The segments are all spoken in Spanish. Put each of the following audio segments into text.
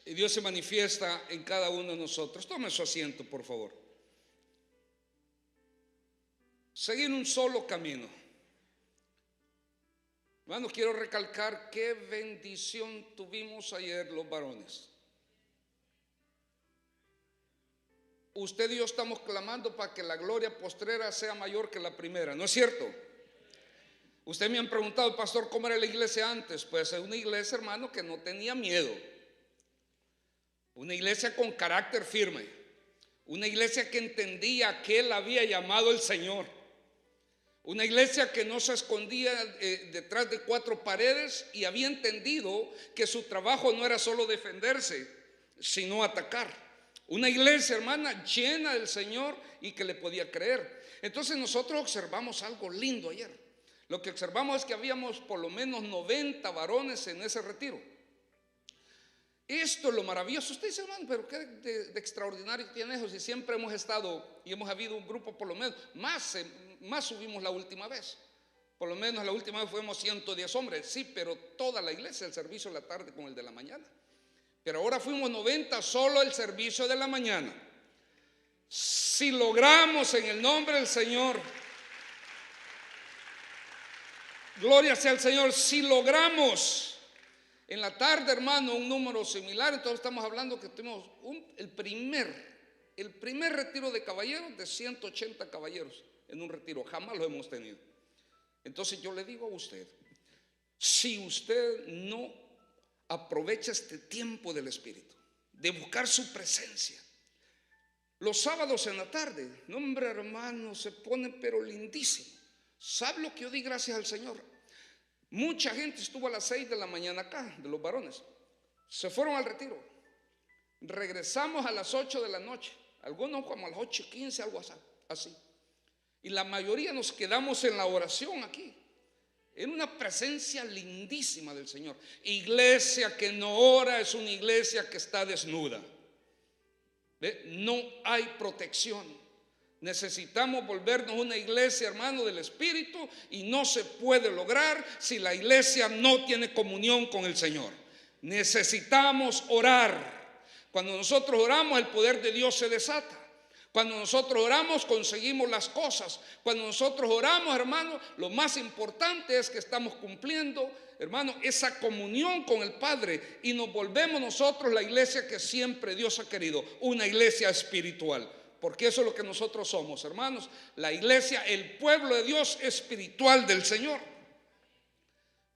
Y Dios se manifiesta en cada uno de nosotros. Tome su asiento, por favor. Seguir un solo camino. Hermano, quiero recalcar qué bendición tuvimos ayer los varones. Usted y yo estamos clamando para que la gloria postrera sea mayor que la primera, ¿no es cierto? Usted me han preguntado, pastor, ¿cómo era la iglesia antes? Pues es una iglesia, hermano, que no tenía miedo. Una iglesia con carácter firme. Una iglesia que entendía que Él había llamado el Señor. Una iglesia que no se escondía detrás de cuatro paredes y había entendido que su trabajo no era solo defenderse, sino atacar. Una iglesia, hermana, llena del Señor y que le podía creer. Entonces nosotros observamos algo lindo ayer. Lo que observamos es que habíamos por lo menos 90 varones en ese retiro. Esto es lo maravilloso. Usted dice, hermano, pero qué de extraordinario tiene eso. Si siempre hemos estado y hemos habido un grupo, por lo menos, más subimos la última vez. Por lo menos la última vez fuimos 110 hombres. Sí, pero toda la iglesia, el servicio de la tarde con el de la mañana. Pero ahora fuimos 90, solo el servicio de la mañana. Si logramos en el nombre del Señor, gloria sea al Señor, si logramos en la tarde, hermano, un número similar, entonces estamos hablando que tuvimos el primer retiro de caballeros de 180 caballeros en un retiro. Jamás lo hemos tenido. Entonces yo le digo a usted, si usted no aprovecha este tiempo del Espíritu, de buscar su presencia, los sábados en la tarde, no, hombre, hermano, se pone pero lindísimo. ¿Sabe lo que yo di gracias al Señor? Mucha gente estuvo a las 6 de la mañana acá, de los varones. Se fueron al retiro. Regresamos a las 8 de la noche. Algunos como a las 8:15, algo así. Y la mayoría nos quedamos en la oración aquí. En una presencia lindísima del Señor. Iglesia que no ora es una iglesia que está desnuda. ¿Ve? No hay protección. Necesitamos volvernos una iglesia, hermano, del Espíritu, y no se puede lograr si la iglesia no tiene comunión con el Señor. Necesitamos orar. Cuando nosotros oramos, el poder de Dios se desata. Cuando nosotros oramos, conseguimos las cosas. Cuando nosotros oramos, hermano, lo más importante es que estamos cumpliendo, hermano, esa comunión con el Padre, y nos volvemos nosotros la iglesia que siempre Dios ha querido, una iglesia espiritual. Porque eso es lo que nosotros somos, hermanos. La iglesia, el pueblo de Dios espiritual del Señor.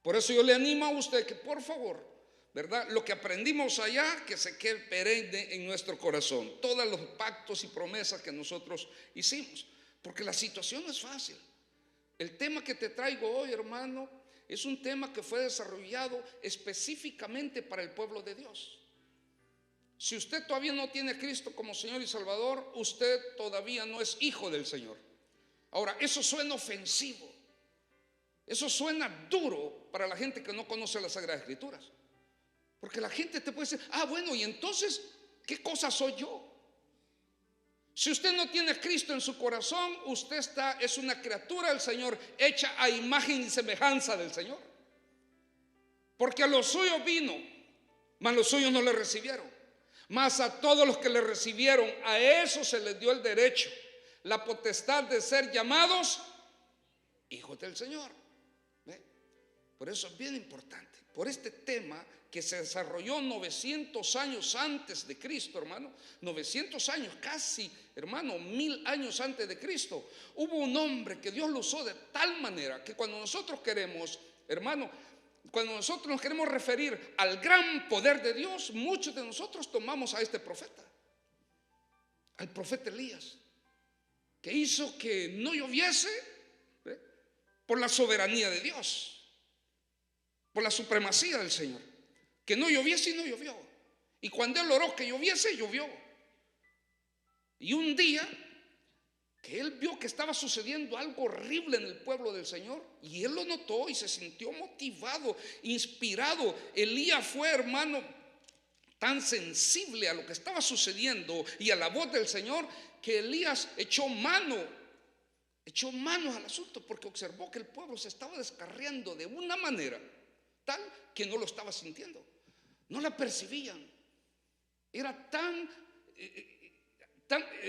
Por eso yo le animo a usted que por favor, ¿verdad? Lo que aprendimos allá, que se quede perenne en nuestro corazón. Todos los pactos y promesas que nosotros hicimos. Porque la situación no es fácil. El tema que te traigo hoy, hermano, es un tema que fue desarrollado específicamente para el pueblo de Dios. Si usted todavía no tiene a Cristo como Señor y Salvador, usted todavía no es hijo del Señor. Ahora, eso suena ofensivo. Eso suena duro para la gente que no conoce las Sagradas Escrituras. Porque la gente te puede decir, bueno, y entonces, ¿qué cosa soy yo? Si usted no tiene a Cristo en su corazón, usted es una criatura del Señor, hecha a imagen y semejanza del Señor. Porque a los suyos vino, mas los suyos no le recibieron. Mas a todos los que le recibieron, a eso se les dio el derecho, la potestad de ser llamados hijos del Señor. ¿Ve? Por eso es bien importante. Por este tema que se desarrolló 900 años antes de Cristo, hermano, 900 años, casi, hermano, 1000 años antes de Cristo, hubo un hombre que Dios lo usó de tal manera que cuando nosotros queremos, hermano, cuando nosotros nos queremos referir al gran poder de Dios, muchos de nosotros tomamos a este profeta, al profeta Elías, que hizo que no lloviese, ¿eh? Por la soberanía de Dios, por la supremacía del Señor, que no lloviese y no llovió. Y cuando él oró que lloviese, llovió. Y un día que él vio que estaba sucediendo algo horrible en el pueblo del Señor, y él lo notó y se sintió motivado, inspirado. Elías fue, hermano, tan sensible a lo que estaba sucediendo y a la voz del Señor, que Elías echó manos al asunto, porque observó que el pueblo se estaba descarriando de una manera tal que no lo estaba sintiendo, no la percibían. Era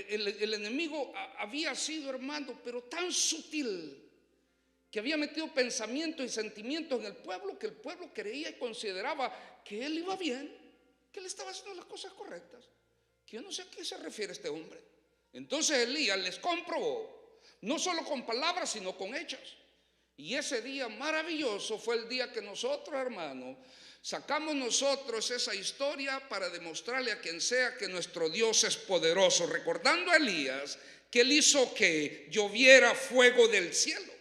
el enemigo había sido, hermano, pero tan sutil, que había metido pensamientos y sentimientos en el pueblo, que el pueblo creía y consideraba que él iba bien, que él estaba haciendo las cosas correctas. Que yo no sé a qué se refiere este hombre. Entonces Elías les comprobó, no solo con palabras, sino con hechos. Y ese día maravilloso fue el día que nosotros, hermano, sacamos nosotros esa historia para demostrarle a quien sea que nuestro Dios es poderoso, recordando a Elías que él hizo que lloviera fuego del cielo.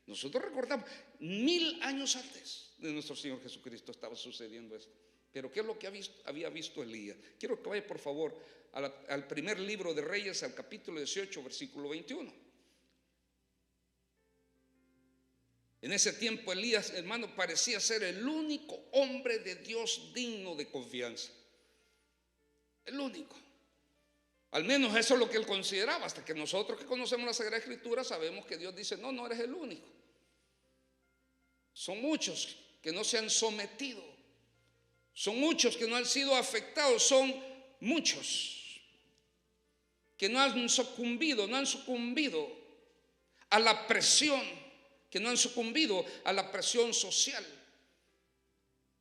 Nosotros recordamos 1000 años antes de nuestro Señor Jesucristo estaba sucediendo esto. Pero ¿qué es lo que había visto Elías? Quiero que vaya por favor al primer libro de Reyes, al capítulo 18, versículo 21. En ese tiempo Elías, hermano, parecía ser el único hombre de Dios digno de confianza. El único. Al menos eso es lo que él consideraba, hasta que nosotros que conocemos la Sagrada Escritura sabemos que Dios dice, no, no eres el único. Son muchos que no se han sometido. Son muchos que no han sido afectados. Son muchos que no han sucumbido a la presión, que no han sucumbido a la presión social,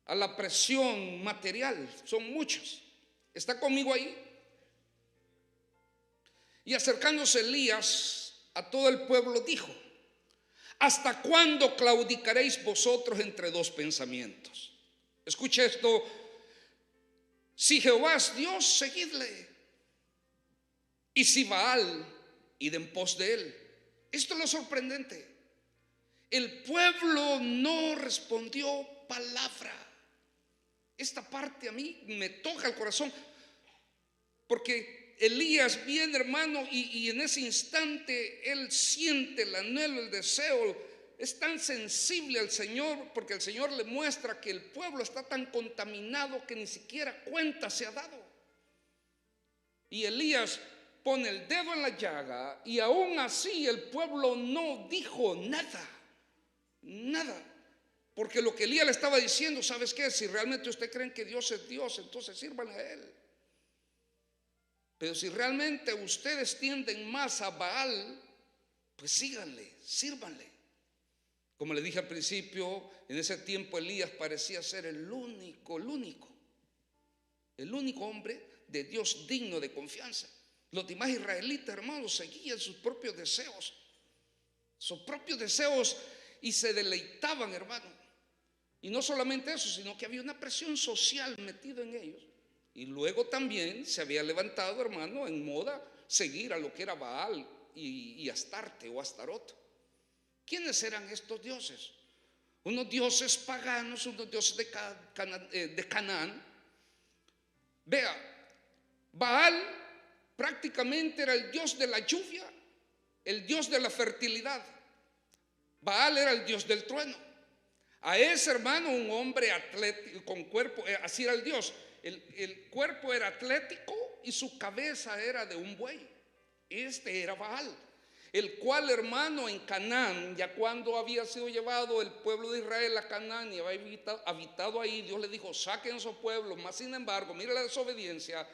a la presión material. Son muchos. ¿Está conmigo ahí? Y acercándose Elías a todo el pueblo dijo: ¿hasta cuándo claudicaréis vosotros entre dos pensamientos? Escuche esto: si Jehová es Dios, seguidle, y si Baal, id en pos de él. Esto es lo sorprendente. El pueblo no respondió palabra. Esta parte a mí me toca el corazón, porque Elías viene, hermano, y en ese instante él siente el anhelo, el deseo. Es tan sensible al Señor, porque el Señor le muestra que el pueblo está tan contaminado que ni siquiera cuenta se ha dado. Y Elías pone el dedo en la llaga, y aún así el pueblo no dijo nada. Nada. Porque lo que Elías le estaba diciendo, ¿sabes qué? Si realmente usted creen que Dios es Dios, entonces sírvanle a él. Pero si realmente ustedes tienden más a Baal, pues síganle, sírvanle. Como le dije al principio, en ese tiempo Elías parecía ser el único hombre de Dios digno de confianza. Los demás israelitas, hermanos, seguían sus propios deseos, y se deleitaban, hermano. Y no solamente eso, sino que había una presión social metida en ellos. Y luego también se había levantado, hermano, en moda seguir a lo que era Baal y Astarte o Astarot. ¿Quiénes eran estos dioses? Unos dioses paganos, unos dioses de Canaán. Vea, Baal prácticamente era el dios de la lluvia, el dios de la fertilidad. Baal era el dios del trueno. A ese, hermano, un hombre atlético, con cuerpo, así era el dios. El cuerpo era atlético y su cabeza era de un buey. Este era Baal, el cual, hermano, en Canaán, ya cuando había sido llevado el pueblo de Israel a Canaán y había habitado ahí, Dios le dijo: saquen esos pueblos. Mas sin embargo, mire la desobediencia.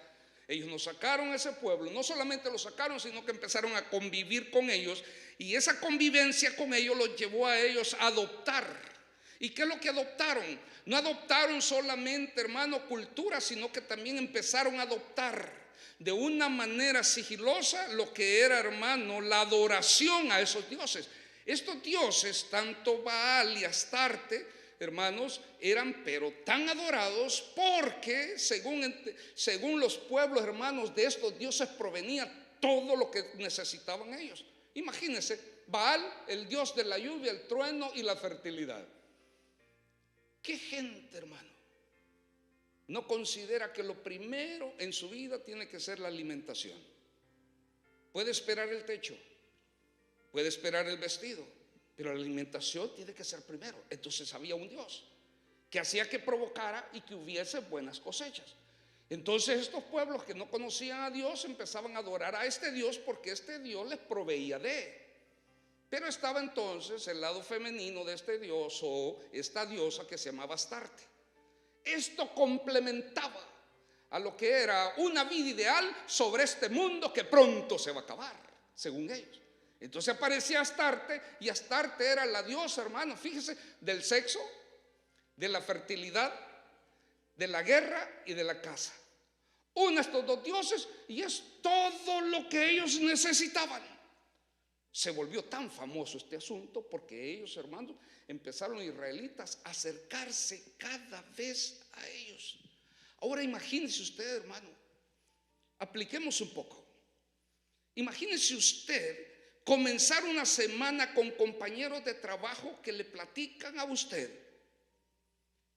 Ellos no sacaron a ese pueblo, no solamente lo sacaron, sino que empezaron a convivir con ellos, y esa convivencia con ellos los llevó a ellos a adoptar. ¿Y qué es lo que adoptaron? No adoptaron solamente, hermano, cultura, sino que también empezaron a adoptar de una manera sigilosa lo que era, hermano, la adoración a esos dioses. Estos dioses, tanto Baal y Astarte, hermanos, eran pero tan adorados porque según los pueblos, hermanos, de estos dioses provenía todo lo que necesitaban ellos. Imagínense, Baal, el dios de la lluvia, el trueno y la fertilidad. ¿Qué gente, hermano, no considera que lo primero en su vida tiene que ser la alimentación? Puede esperar el techo, puede esperar el vestido, pero la alimentación tiene que ser primero. Entonces había un Dios que hacía que provocara y que hubiese buenas cosechas. Entonces estos pueblos que no conocían a Dios empezaban a adorar a este Dios porque este Dios les proveía de. Pero estaba entonces el lado femenino de este dios o esta diosa que se llamaba Astarte. Esto complementaba a lo que era una vida ideal sobre este mundo que pronto se va a acabar, según ellos. Entonces aparecía Astarte, y Astarte era la diosa, hermano, fíjese, del sexo, de la fertilidad, de la guerra y de la caza. Une estos dos dioses y es todo lo que ellos necesitaban. Se volvió tan famoso este asunto porque ellos, hermanos, empezaron los israelitas a acercarse cada vez a ellos. Ahora imagínese usted, hermano, apliquemos un poco. Imagínese usted comenzar una semana con compañeros de trabajo que le platican a usted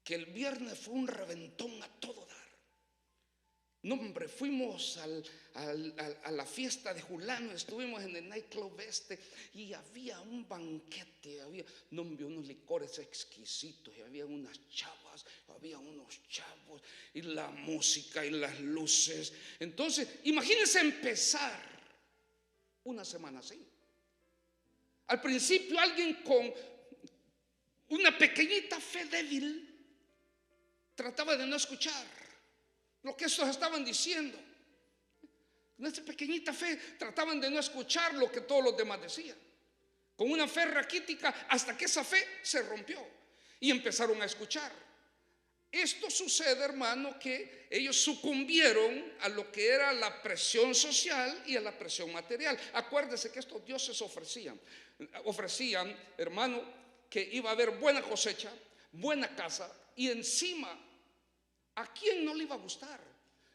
que el viernes fue un reventón a todo dar. No, hombre, fuimos a la fiesta de Julano, estuvimos en el nightclub y había un banquete, había, no, hombre, unos licores exquisitos, y había unas chavas, había unos chavos, y la música y las luces. Entonces, imagínense empezar una semana así. Al principio alguien con una pequeñita fe débil trataba de no escuchar lo que estos estaban diciendo. Con esa pequeñita fe trataban de no escuchar lo que todos los demás decían. Con una fe raquítica, hasta que esa fe se rompió y empezaron a escuchar. Esto sucede, hermano, que ellos sucumbieron a lo que era la presión social y a la presión material. Acuérdese que estos dioses ofrecían, hermano, que iba a haber buena cosecha, buena casa, y encima, ¿a quién no le iba a gustar?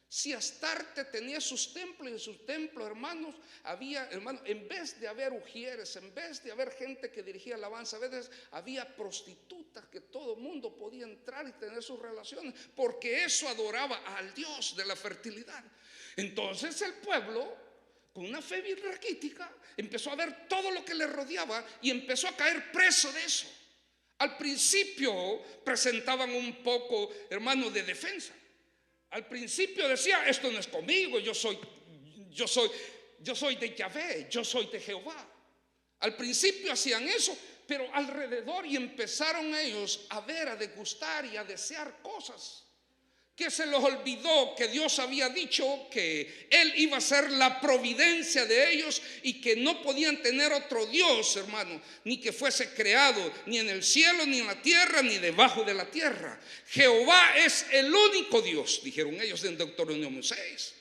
Si Astarte tenía sus templos, y en sus templos, hermanos, había, hermano, en vez de haber ujieres, en vez de haber gente que dirigía alabanza, a veces había prostitutas que todo el mundo podía entrar y tener sus relaciones, porque eso adoraba al Dios de la fertilidad. Entonces el pueblo, con una fe bien raquítica, empezó a ver todo lo que le rodeaba y empezó a caer preso de eso. Al principio presentaban un poco, hermano, de defensa. Al principio decía, esto no es conmigo, yo soy de Yahvé, yo soy de Jehová. Al principio hacían eso, pero alrededor, y empezaron ellos a ver, a degustar y a desear cosas, que se les olvidó que Dios había dicho que Él iba a ser la providencia de ellos y que no podían tener otro Dios, hermano, ni que fuese creado ni en el cielo, ni en la tierra, ni debajo de la tierra. Jehová es el único Dios, dijeron ellos en Deuteronomio 6.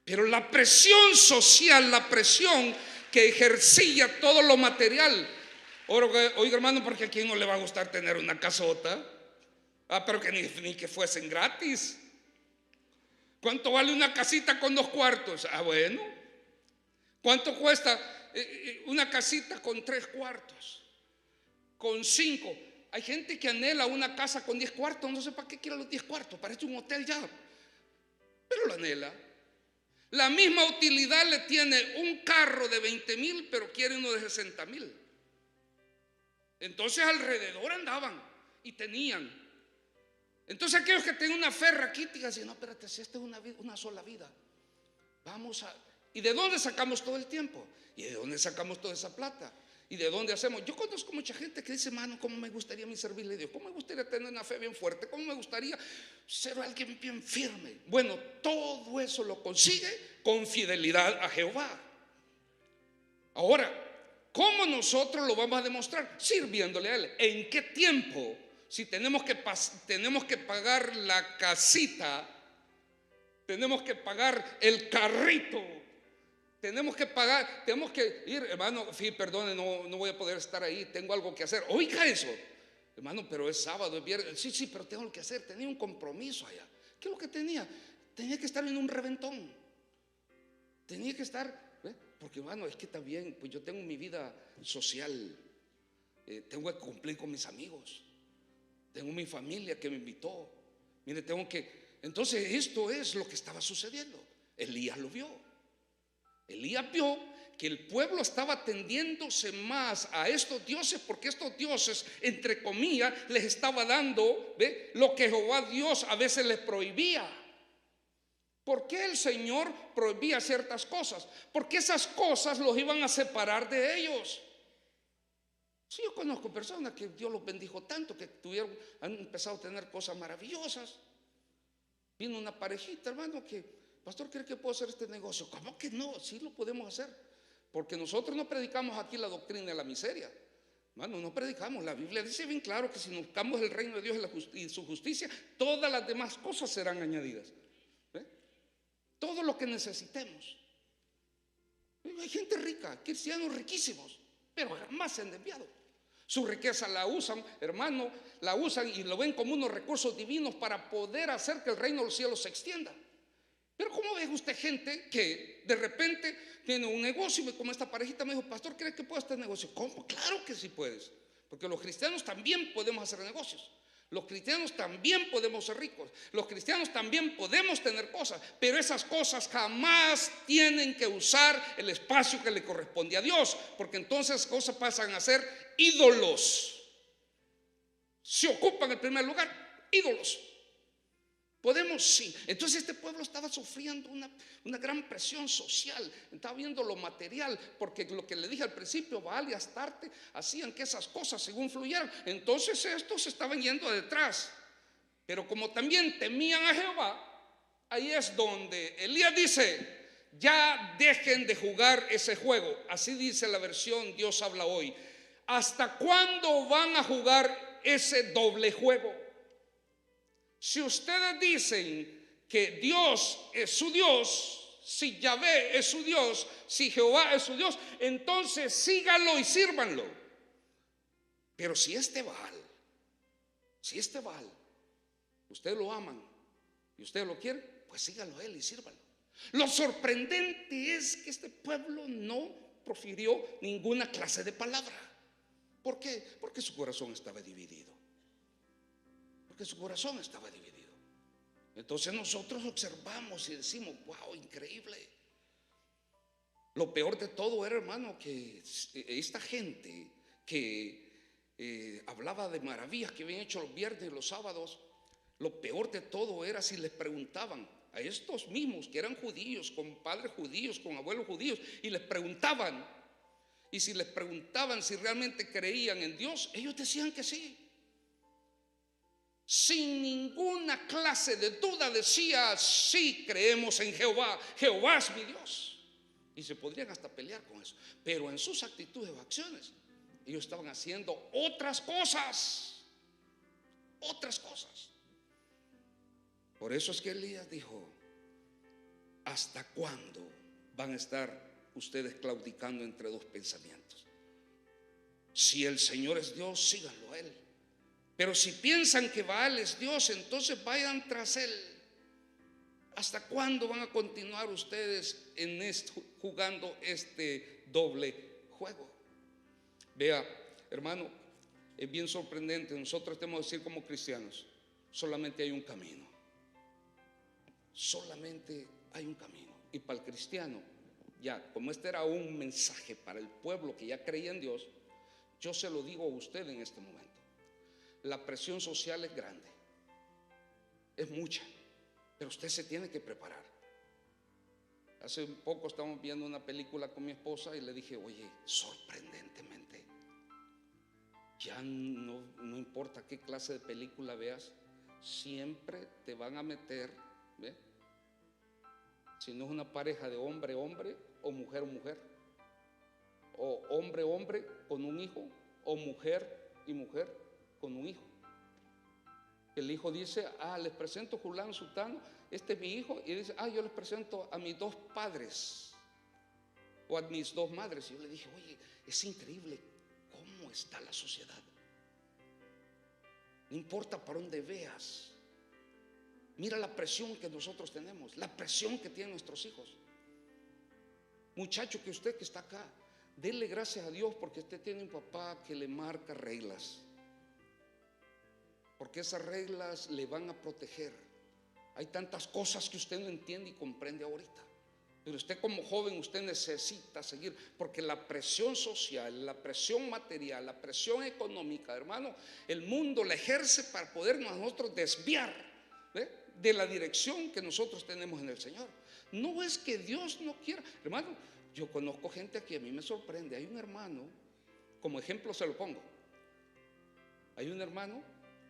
Pero la presión social, la presión que ejercía todo lo material. Oiga, hermano, porque a quién no le va a gustar tener una casota. Pero que ni que fuesen gratis. ¿Cuánto vale una casita con 2 cuartos? Bueno. ¿Cuánto cuesta una casita con 3 cuartos? Con 5. Hay gente que anhela una casa con 10 cuartos. No sé para qué quiere los 10 cuartos. Parece un hotel ya. Pero lo anhela. La misma utilidad le tiene un carro de 20,000, pero quiere uno de 60,000. Entonces alrededor andaban y tenían. Entonces aquellos que tienen una fe raquítica decían, no, espérate, si esta es una sola vida, vamos a... ¿Y de dónde sacamos todo el tiempo? ¿Y de dónde sacamos toda esa plata? ¿Y de dónde hacemos? Yo conozco mucha gente que dice, mano, ¿cómo me gustaría a mí servirle a Dios? ¿Cómo me gustaría tener una fe bien fuerte? ¿Cómo me gustaría ser alguien bien firme? Bueno, todo eso lo consigue con fidelidad a Jehová. Ahora, ¿cómo nosotros lo vamos a demostrar? Sirviéndole a Él. ¿En qué tiempo? Si tenemos que pagar la casita, tenemos que pagar el carrito, tenemos que ir, hermano, perdone, no voy a poder estar ahí, tengo algo que hacer. Oiga eso, hermano, pero es sábado, es viernes. Sí, pero tengo algo que hacer, tenía un compromiso allá. ¿Qué es lo que tenía? Tenía que estar en un reventón. Tenía que estar, porque hermano, es que también, pues yo tengo mi vida social, tengo que cumplir con mis amigos. Tengo mi familia que me invitó. Mire, entonces esto es lo que estaba sucediendo. Elías lo vio. Elías vio que el pueblo estaba tendiéndose más a estos dioses, porque estos dioses, entre comillas, les estaba dando lo que Jehová Dios a veces les prohibía. ¿Por qué el Señor prohibía ciertas cosas? Porque esas cosas los iban a separar de ellos. Sí, yo conozco personas que Dios los bendijo tanto que han empezado a tener cosas maravillosas. Vino una parejita, hermano, que, pastor, ¿cree que puedo hacer este negocio? ¿Cómo que no? Sí lo podemos hacer. Porque nosotros no predicamos aquí la doctrina de la miseria. Hermano, no predicamos. La Biblia dice bien claro que si buscamos el reino de Dios y su justicia, todas las demás cosas serán añadidas. ¿Ve? Todo lo que necesitemos. Hay gente rica, cristianos riquísimos, pero jamás se han desviado. Su riqueza la usan, hermano, la usan y lo ven como unos recursos divinos para poder hacer que el reino de los cielos se extienda. Pero ¿cómo ve usted gente que de repente tiene un negocio? Y como esta parejita me dijo, pastor, ¿crees que puedo hacer negocio? ¿Cómo? Claro que sí puedes, porque los cristianos también podemos hacer negocios. Los cristianos también podemos ser ricos. Los cristianos también podemos tener cosas, pero esas cosas jamás tienen que usar el espacio que le corresponde a Dios, porque entonces esas cosas pasan a ser ídolos. Se ocupan el primer lugar, ídolos. Podemos, sí. Entonces este pueblo estaba sufriendo una gran presión social, estaba viendo lo material, porque lo que le dije al principio, Baal y Astarte hacían que esas cosas según fluyeran. Entonces estos estaban yendo detrás, pero como también temían a Jehová, ahí es donde Elías dice, ya dejen de jugar ese juego. Así dice la versión Dios habla hoy. ¿Hasta cuándo van a jugar ese doble juego? Si ustedes dicen que Dios es su Dios, si Yahvé es su Dios, si Jehová es su Dios, entonces síganlo y sírvanlo. Pero si este Baal, ustedes lo aman y ustedes lo quieren, pues síganlo a él y sírvanlo. Lo sorprendente es que este pueblo no profirió ninguna clase de palabra. ¿Por qué? Porque su corazón estaba dividido. Porque su corazón estaba dividido. Entonces nosotros observamos y decimos, wow, increíble. Lo peor de todo era, hermano, que esta gente que hablaba de maravillas que habían hecho los viernes y los sábados, lo peor de todo era si les preguntaban a estos mismos que eran judíos, con padres judíos, con abuelos judíos, y les preguntaban, y si les preguntaban si realmente creían en Dios, ellos decían que sí. Sin ninguna clase de duda decía, sí creemos en Jehová, Jehová es mi Dios. Y se podrían hasta pelear con eso. Pero en sus actitudes o acciones, ellos estaban haciendo otras cosas. Otras cosas. Por eso es que Elías dijo, ¿hasta cuándo van a estar ustedes claudicando entre dos pensamientos? Si el Señor es Dios, síganlo a él. Pero si piensan que Baal es Dios, entonces vayan tras él. ¿Hasta cuándo van a continuar ustedes en esto, jugando este doble juego? Vea, hermano, es bien sorprendente. Nosotros tenemos que decir como cristianos, solamente hay un camino. Solamente hay un camino. Y para el cristiano, ya, como este era un mensaje para el pueblo que ya creía en Dios, yo se lo digo a usted en este momento. La presión social es grande, es mucha, pero usted se tiene que preparar. Hace un poco estábamos viendo una película con mi esposa y le dije, oye, sorprendentemente, ya no importa qué clase de película veas, siempre te van a meter, ¿ve? Si no es una pareja de hombre o mujer, o hombre con un hijo, o mujer y mujer con un hijo. El hijo dice, les presento fulano, sultano, este es mi hijo, y dice, yo les presento a mis dos padres o a mis dos madres. Y yo le dije, oye, es increíble cómo está la sociedad. No importa para dónde veas, mira la presión que nosotros tenemos, la presión que tienen nuestros hijos. Muchacho, que usted que está acá, denle gracias a Dios porque usted tiene un papá que le marca reglas, porque esas reglas le van a proteger. Hay tantas cosas que usted no entiende y comprende ahorita, pero usted como joven, usted necesita seguir, porque la presión social, la presión material, la presión económica, hermano, el mundo la ejerce para poder nosotros desviar, ¿ve?, de la dirección que nosotros tenemos en el Señor. No es que Dios no quiera, hermano. Yo conozco gente aquí, a mí me sorprende. Hay un hermano, como ejemplo se lo pongo, hay un hermano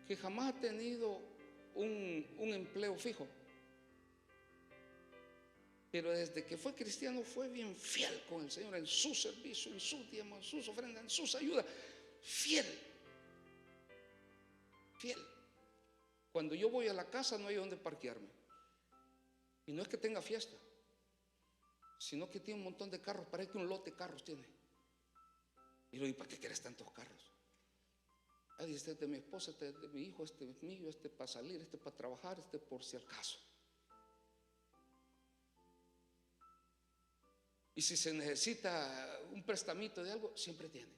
que jamás ha tenido un empleo fijo, pero desde que fue cristiano fue bien fiel con el Señor en su servicio, en sus diezmos, en sus ofrendas, en sus ayudas. Fiel. Fiel. Cuando yo voy a la casa no hay donde parquearme. Y no es que tenga fiesta, sino que tiene un montón de carros. Parece que un lote de carros tiene. Y le digo, ¿para qué quieres tantos carros? Ah, dice, este es de mi esposa, este es de mi hijo, este es mío, este para salir, este para trabajar, este por si acaso. Y si se necesita un prestamito de algo, siempre tiene.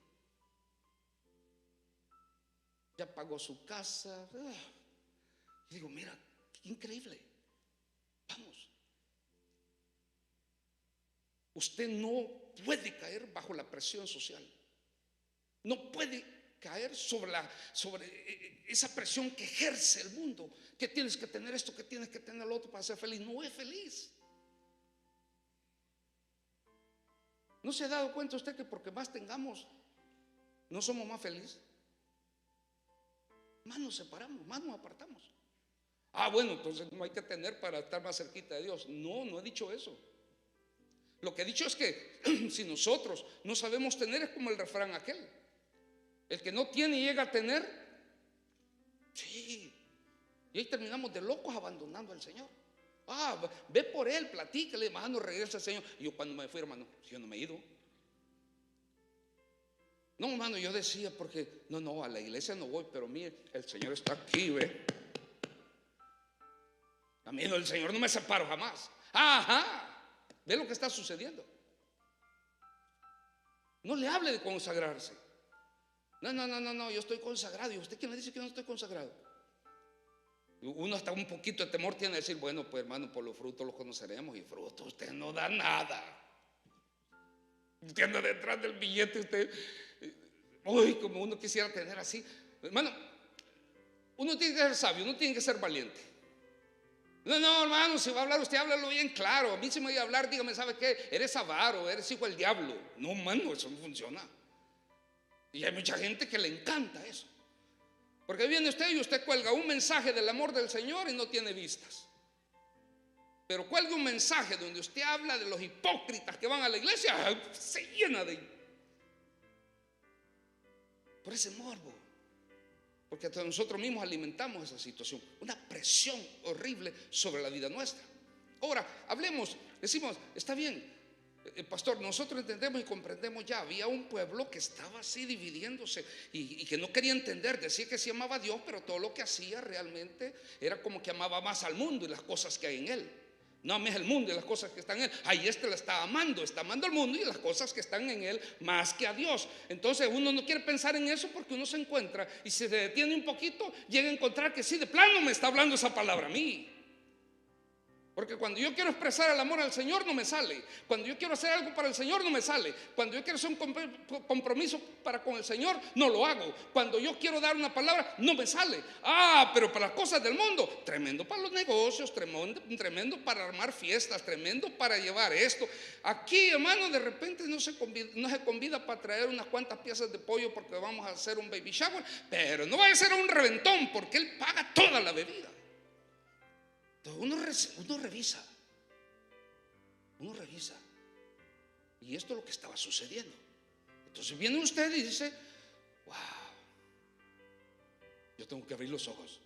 Ya pagó su casa. Y digo, mira, qué increíble. Vamos. Usted no puede caer bajo la presión social. No puede caer sobre esa presión que ejerce el mundo. Que tienes que tener esto, que tienes que tener lo otro para ser feliz. No es feliz. ¿No se ha dado cuenta usted que porque más tengamos, no somos más felices? Más nos separamos, más nos apartamos. Ah, bueno, entonces no hay que tener para estar más cerquita de Dios. No, no he dicho eso. Lo que he dicho es que si nosotros no sabemos tener, es como el refrán aquel: el que no tiene y llega a tener, sí. Y ahí terminamos de locos abandonando al Señor. Ah, ve por él, platícale, hermano, regresa al Señor. Y yo cuando me fui, hermano, yo no me he ido. No, hermano, yo decía, porque no, a la iglesia no voy, pero mire, el Señor está aquí, ve. A mí el Señor no me separo jamás. Ajá, ve lo que está sucediendo. No le hable de consagrarse. No, yo estoy consagrado. ¿Y usted quién me dice que yo no estoy consagrado? Uno hasta un poquito de temor tiene de decir, bueno, pues hermano, por los frutos los conoceremos. Y frutos usted no da nada. Usted anda detrás del billete, usted, uy, como uno quisiera tener así. Hermano, uno tiene que ser sabio, uno tiene que ser valiente. No, hermano, si va a hablar usted, háblalo bien claro. A mí si me voy a hablar, dígame, ¿sabe qué? Eres avaro, eres hijo del diablo. No, hermano, eso no funciona. Y hay mucha gente que le encanta eso. Porque viene usted y usted cuelga un mensaje del amor del Señor y no tiene vistas. Pero cuelga un mensaje donde usted habla de los hipócritas que van a la iglesia, se llena de... por ese morbo. Porque hasta nosotros mismos alimentamos esa situación, una presión horrible sobre la vida nuestra. Ahora, hablemos, decimos, está bien, pastor, nosotros entendemos y comprendemos ya. Había un pueblo que estaba así dividiéndose y que no quería entender. Decía que sí amaba a Dios, pero todo lo que hacía realmente era como que amaba más al mundo y las cosas que hay en él. No ames el mundo y las cosas que están en él. Ahí la está amando al mundo y las cosas que están en él más que a Dios. Entonces uno no quiere pensar en eso porque uno se encuentra y se detiene un poquito, llega a encontrar que sí, de plano me está hablando esa palabra a mí. Porque cuando yo quiero expresar el amor al Señor no me sale. Cuando yo quiero hacer algo para el Señor no me sale. Cuando yo quiero hacer un compromiso para con el Señor no lo hago. Cuando yo quiero dar una palabra no me sale. Ah, pero para las cosas del mundo, tremendo para los negocios, tremendo para armar fiestas, tremendo para llevar esto. Aquí, hermano, de repente no se convida para traer unas cuantas piezas de pollo porque vamos a hacer un baby shower. Pero no va a ser un reventón porque él paga toda la bebida. Entonces uno revisa. Y esto es lo que estaba sucediendo. Entonces viene usted y dice, wow, yo tengo que abrir los ojos,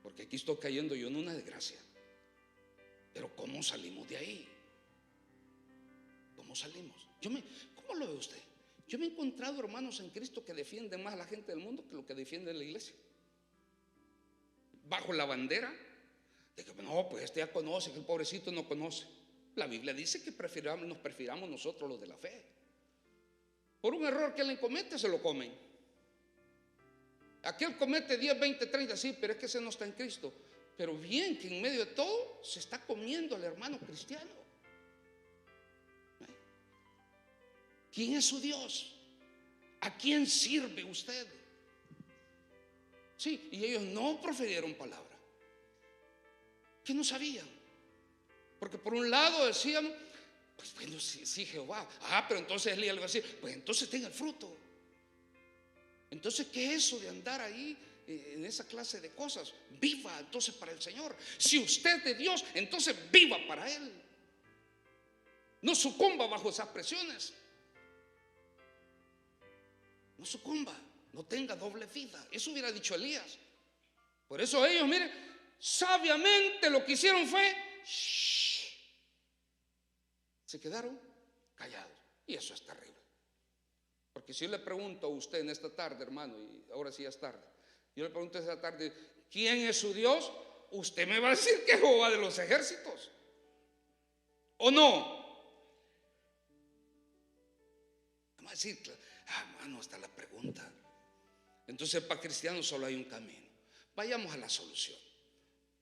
porque aquí estoy cayendo yo en una desgracia. Pero ¿cómo salimos de ahí? ¿Cómo salimos? ¿Cómo lo ve usted? Yo me he encontrado hermanos en Cristo que defienden más a la gente del mundo que lo que defiende la iglesia. Bajo la bandera de que no, pues este ya conoce, que el pobrecito no conoce. La Biblia dice que nos prefiramos nosotros los de la fe. Por un error que él comete, se lo comen. Aquel comete 10, 20, 30, sí, pero es que ese no está en Cristo. Pero bien que en medio de todo se está comiendo al hermano cristiano. ¿Quién es su Dios? ¿A quién sirve usted? Sí, y ellos no profirieron palabra, que no sabían. Porque por un lado decían, pues bueno, sí Jehová. Ah, pero entonces Elías le va a decir, pues entonces tenga el fruto. Entonces, ¿qué es eso de andar ahí en esa clase de cosas. Viva entonces para el Señor. Si usted es de Dios, entonces viva para Él. No sucumba bajo esas presiones. No sucumba, no tenga doble vida. Eso hubiera dicho Elías. Por eso ellos, miren, sabiamente lo que hicieron fue se quedaron callados. Y eso es terrible. Porque si yo le pregunto a usted en esta tarde, hermano, y ahora sí ya es tarde, yo le pregunto esta tarde, ¿quién es su Dios? Usted me va a decir que es Jehová de los ejércitos, ¿o no? Me va a decir, hermano, está la pregunta. Entonces para cristianos solo hay un camino. Vayamos a la solución.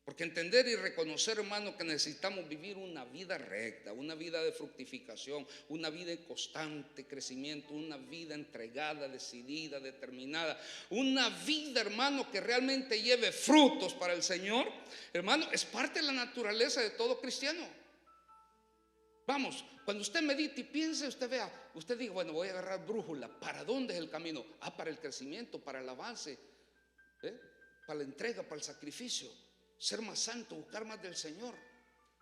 Porque entender y reconocer, hermano, que necesitamos vivir una vida recta, una vida de fructificación, una vida de constante crecimiento, una vida entregada, decidida, determinada, una vida, hermano, que realmente lleve frutos para el Señor, hermano, es parte de la naturaleza de todo cristiano. Vamos, cuando usted medite y piense, usted vea, usted diga, bueno, voy a agarrar brújula. ¿Para dónde es el camino? Para el crecimiento, para el avance, para la entrega, para el sacrificio. Ser más santo, buscar más del Señor.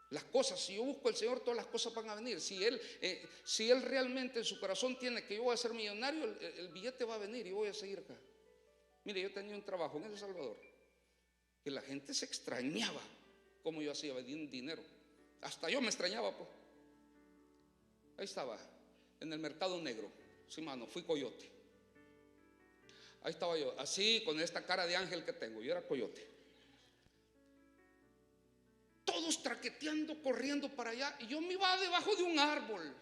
Las cosas, si yo busco al Señor, todas las cosas van a venir. Si Él realmente en su corazón tiene que yo voy a ser millonario, el billete va a venir y voy a seguir acá. Mire, yo tenía un trabajo en El Salvador que la gente se extrañaba como yo hacía dinero. Hasta yo me extrañaba, pues. Ahí estaba, en el mercado negro. Sí, mano, fui coyote. Ahí estaba yo, así con esta cara de ángel que tengo. Yo era coyote. Todos traqueteando, corriendo para allá. Y yo me iba debajo de un árbol.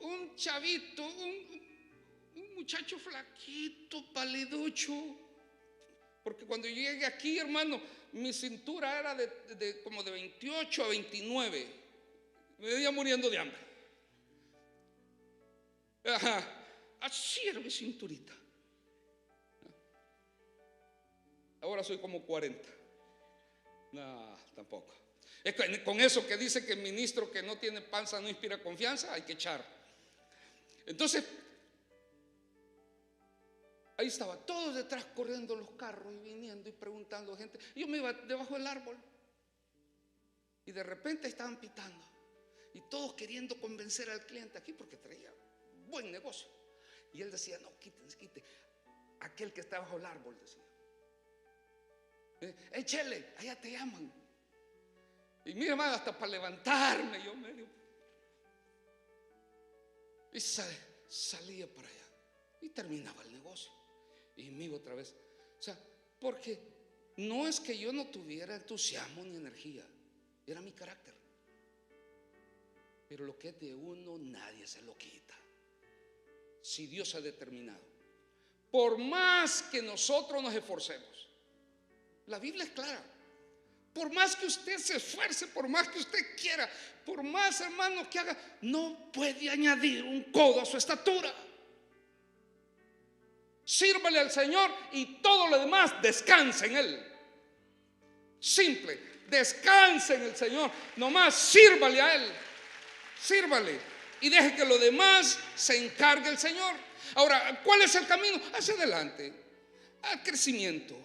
Un chavito, un muchacho flaquito, paliducho. Porque cuando yo llegué aquí, hermano, mi cintura era como de 28 a 29. Me venía muriendo de hambre. Ajá. Así era mi cinturita. Ahora soy como 40. No, tampoco. Es con eso que dice que el ministro que no tiene panza no inspira confianza, hay que echar. Entonces, ahí estaba, todos detrás corriendo los carros y viniendo y preguntando a gente. Yo me iba debajo del árbol y de repente estaban pitando y todos queriendo convencer al cliente aquí porque traía buen negocio. Y él decía, no, quítense, quítense. Aquel que está bajo el árbol decía, échele, allá te llaman. Y mira, hermano, hasta para levantarme yo medio. Y salía para allá y terminaba el negocio. Y me iba otra vez. O sea, porque no es que yo no tuviera entusiasmo ni energía, era mi carácter. Pero lo que es de uno nadie se lo quita. Si Dios ha determinado, por más que nosotros nos esforcemos, la Biblia es clara. Por más que usted se esfuerce, por más que usted quiera, por más, hermano, que haga, no puede añadir un codo a su estatura. Sírvale al Señor y todo lo demás descanse en Él. Simple, descanse en el Señor. Nomás sírvale a Él. Sírvale y deje que lo demás se encargue el Señor. Ahora, ¿cuál es el camino? Hacia adelante, al crecimiento,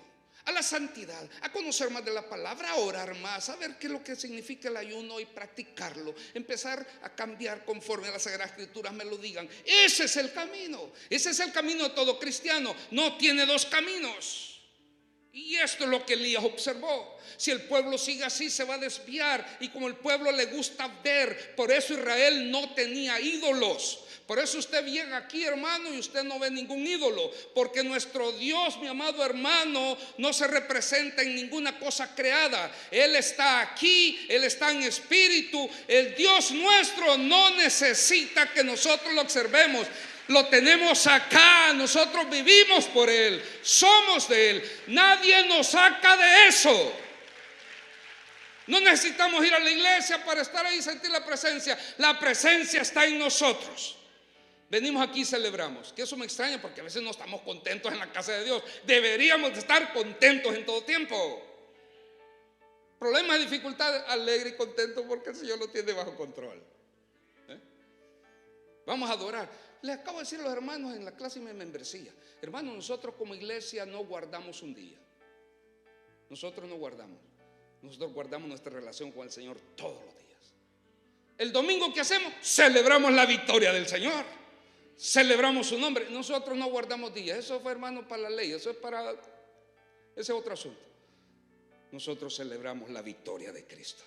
a la santidad, a conocer más de la palabra, a orar más, a ver qué es lo que significa el ayuno y practicarlo, empezar a cambiar conforme a las Sagradas Escrituras me lo digan. Ese es el camino, ese es el camino de todo cristiano. No tiene dos caminos. Y esto es lo que Elías observó. Si el pueblo sigue así, se va a desviar. Y como el pueblo le gusta ver, por eso Israel no tenía ídolos. Por eso usted llega aquí, hermano, y usted no ve ningún ídolo. Porque nuestro Dios, mi amado hermano, no se representa en ninguna cosa creada. Él está aquí, Él está en espíritu. El Dios nuestro no necesita que nosotros lo observemos. Lo tenemos acá, nosotros vivimos por Él, somos de Él. Nadie nos saca de eso. No necesitamos ir a la iglesia para estar ahí y sentir la presencia. La presencia está en nosotros. Venimos aquí y celebramos. Que eso me extraña porque a veces no estamos contentos en la casa de Dios. Deberíamos de estar contentos en todo tiempo. Problemas, dificultades, alegre y contento porque el Señor lo tiene bajo control. Vamos a adorar. les acabo de decir a los hermanos en la clase de membresía, hermanos, nosotros como iglesia no guardamos un día. Nosotros no guardamos. Nosotros guardamos nuestra relación con el Señor todos los días. El domingo, ¿qué hacemos? Celebramos la victoria del Señor. Celebramos su nombre. Nosotros no guardamos días. Eso fue, hermano, para la ley. Eso es para... Ese es otro asunto. Nosotros celebramos la victoria de Cristo.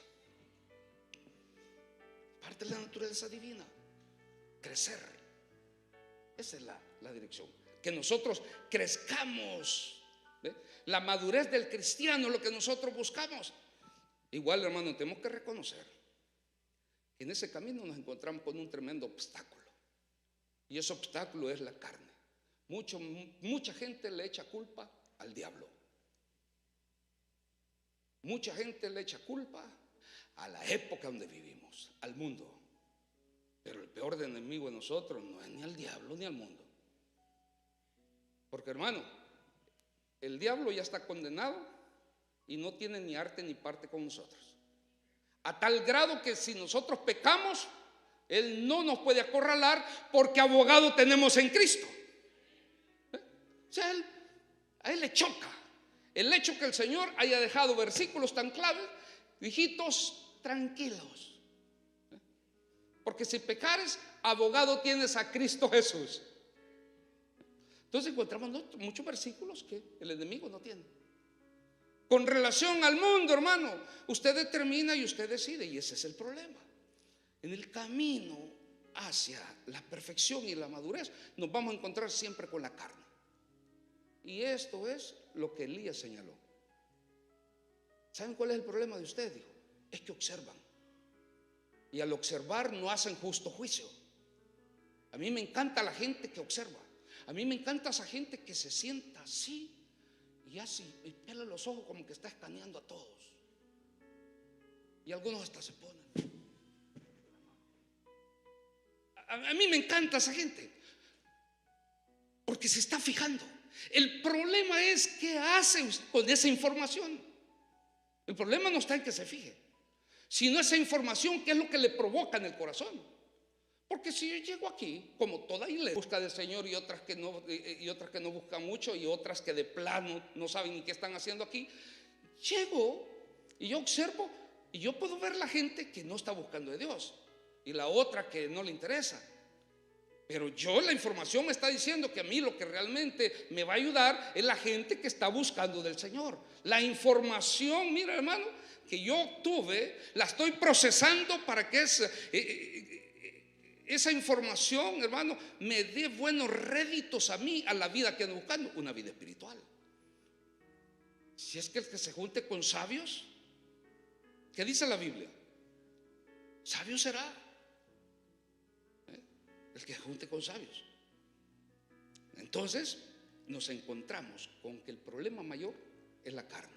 Parte de la naturaleza divina. Crecer. Esa es la dirección. Que nosotros crezcamos. ¿Ve? La madurez del cristiano es lo que nosotros buscamos. Igual, hermano, tenemos que reconocer que en ese camino nos encontramos con un tremendo obstáculo. Y ese obstáculo es la carne. Mucha gente le echa culpa al diablo. Mucha gente le echa culpa a la época donde vivimos, al mundo. Pero el peor enemigo de nosotros no es ni al diablo ni al mundo. Porque, hermano, el diablo ya está condenado y no tiene ni arte ni parte con nosotros. A tal grado que si nosotros pecamos, él no nos puede acorralar porque abogado tenemos en Cristo. O sea, a él le choca el hecho que el Señor haya dejado versículos tan claves. Hijitos, tranquilos, porque si pecares, abogado tienes a Cristo Jesús. Entonces encontramos muchos versículos que el enemigo no tiene. Con relación al mundo, hermano, usted determina y usted decide, y ese es el problema. En el camino hacia la perfección y la madurez nos vamos a encontrar siempre con la carne. Y esto es lo que Elías señaló. ¿Saben cuál es el problema de usted? Dijo, es que observan. Y al observar no hacen justo juicio. A mí me encanta la gente que observa. A mí me encanta esa gente que se sienta así y así, y pela los ojos como que está escaneando a todos. Y algunos hasta se ponen. A mí me encanta esa gente porque se está fijando. El problema es qué hace con esa información. El problema no está en que se fije, sino esa información, qué es lo que le provoca en el corazón. Porque si yo llego aquí, como toda iglesia busca del Señor, y otras que no buscan mucho, y otras que de plano no saben ni qué están haciendo aquí, llego y yo observo y yo puedo ver la gente que no está buscando de Dios y la otra que no le interesa. Pero la información me está diciendo que a mí lo que realmente me va a ayudar es la gente que está buscando del Señor. La información, mira, hermano, que yo obtuve, la estoy procesando para que esa información, hermano, me dé buenos réditos a mí, a la vida que ando buscando, una vida espiritual. Si es que el que se junte con sabios, ¿qué dice la Biblia? Sabio será el que se junte con sabios. Entonces nos encontramos con que el problema mayor es la carne.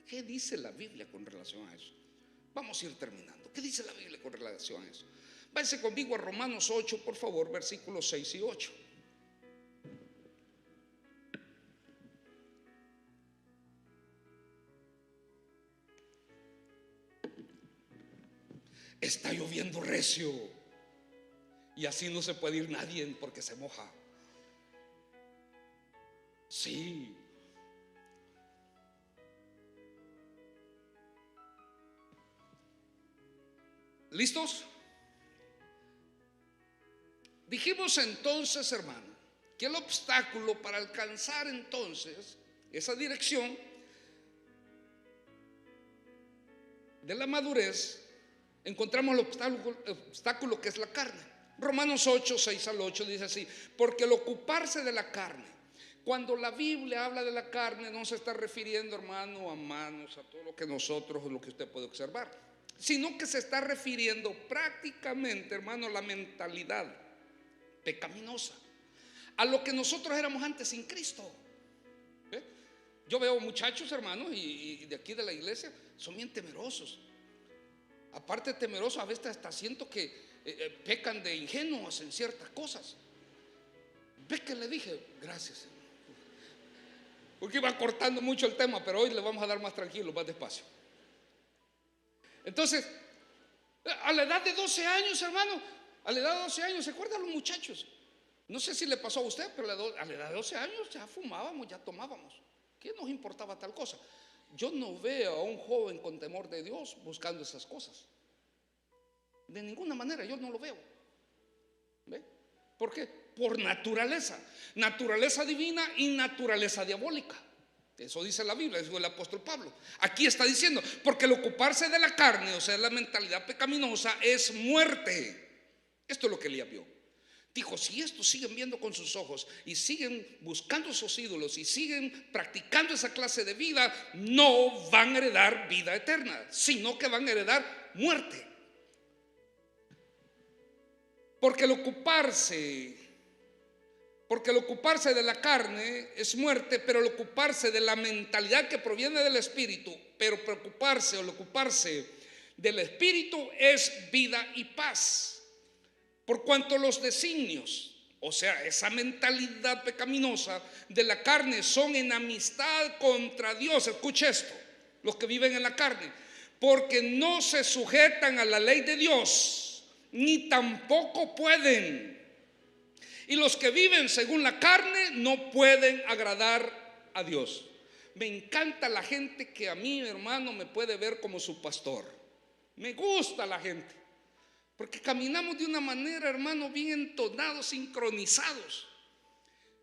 ¿Qué dice la Biblia con relación a eso? Vamos a ir terminando. ¿Qué dice la Biblia con relación a eso? Váyase conmigo a Romanos 8, por favor, versículos 6 y 8. Está lloviendo recio y así no se puede ir nadie porque se moja. Sí. ¿Listos? Dijimos entonces, hermano, que el obstáculo para alcanzar entonces esa dirección de la madurez, encontramos el obstáculo que es la carne. Romanos 8, 6 al 8 dice así: porque el ocuparse de la carne, cuando la Biblia habla de la carne, no se está refiriendo, hermano, a manos, a todo lo que usted puede observar, sino que se está refiriendo prácticamente, hermano, a la mentalidad pecaminosa, a lo que nosotros éramos antes sin Cristo. Yo veo muchachos, hermanos, y de aquí de la iglesia son bien temerosos. Aparte de temerosos, a veces hasta siento que pecan de ingenuos en ciertas cosas. ¿Ves que le dije? Gracias, porque iba cortando mucho el tema, pero hoy le vamos a dar más tranquilo, más despacio. Entonces, a la edad de 12 años, hermano, a la edad de 12 años, ¿se acuerdan los muchachos? No sé si le pasó a usted, pero a la edad de 12 años ya fumábamos, ya tomábamos. ¿Qué nos importaba tal cosa? Yo no veo a un joven con temor de Dios buscando esas cosas. De ninguna manera, yo no lo veo. ¿Ve? ¿Por qué? Por naturaleza. Naturaleza divina y naturaleza diabólica. Eso dice la Biblia, eso el apóstol Pablo. Aquí está diciendo, porque el ocuparse de la carne, o sea, la mentalidad pecaminosa, es muerte. Esto es lo que Elías vio. Dijo, si estos siguen viendo con sus ojos y siguen buscando esos ídolos y siguen practicando esa clase de vida, no van a heredar vida eterna, sino que van a heredar muerte. Porque el ocuparse de la carne es muerte, pero el ocuparse de la mentalidad que proviene del espíritu, pero preocuparse o el ocuparse del espíritu es vida y paz. Por cuanto los designios, o sea, esa mentalidad pecaminosa de la carne, son enemistad contra Dios. Escuche esto, los que viven en la carne, porque no se sujetan a la ley de Dios, ni tampoco pueden. Y los que viven según la carne no pueden agradar a Dios. Me encanta la gente que a mí, hermano, me puede ver como su pastor. Me gusta la gente, porque caminamos de una manera, hermano, bien entonados, sincronizados.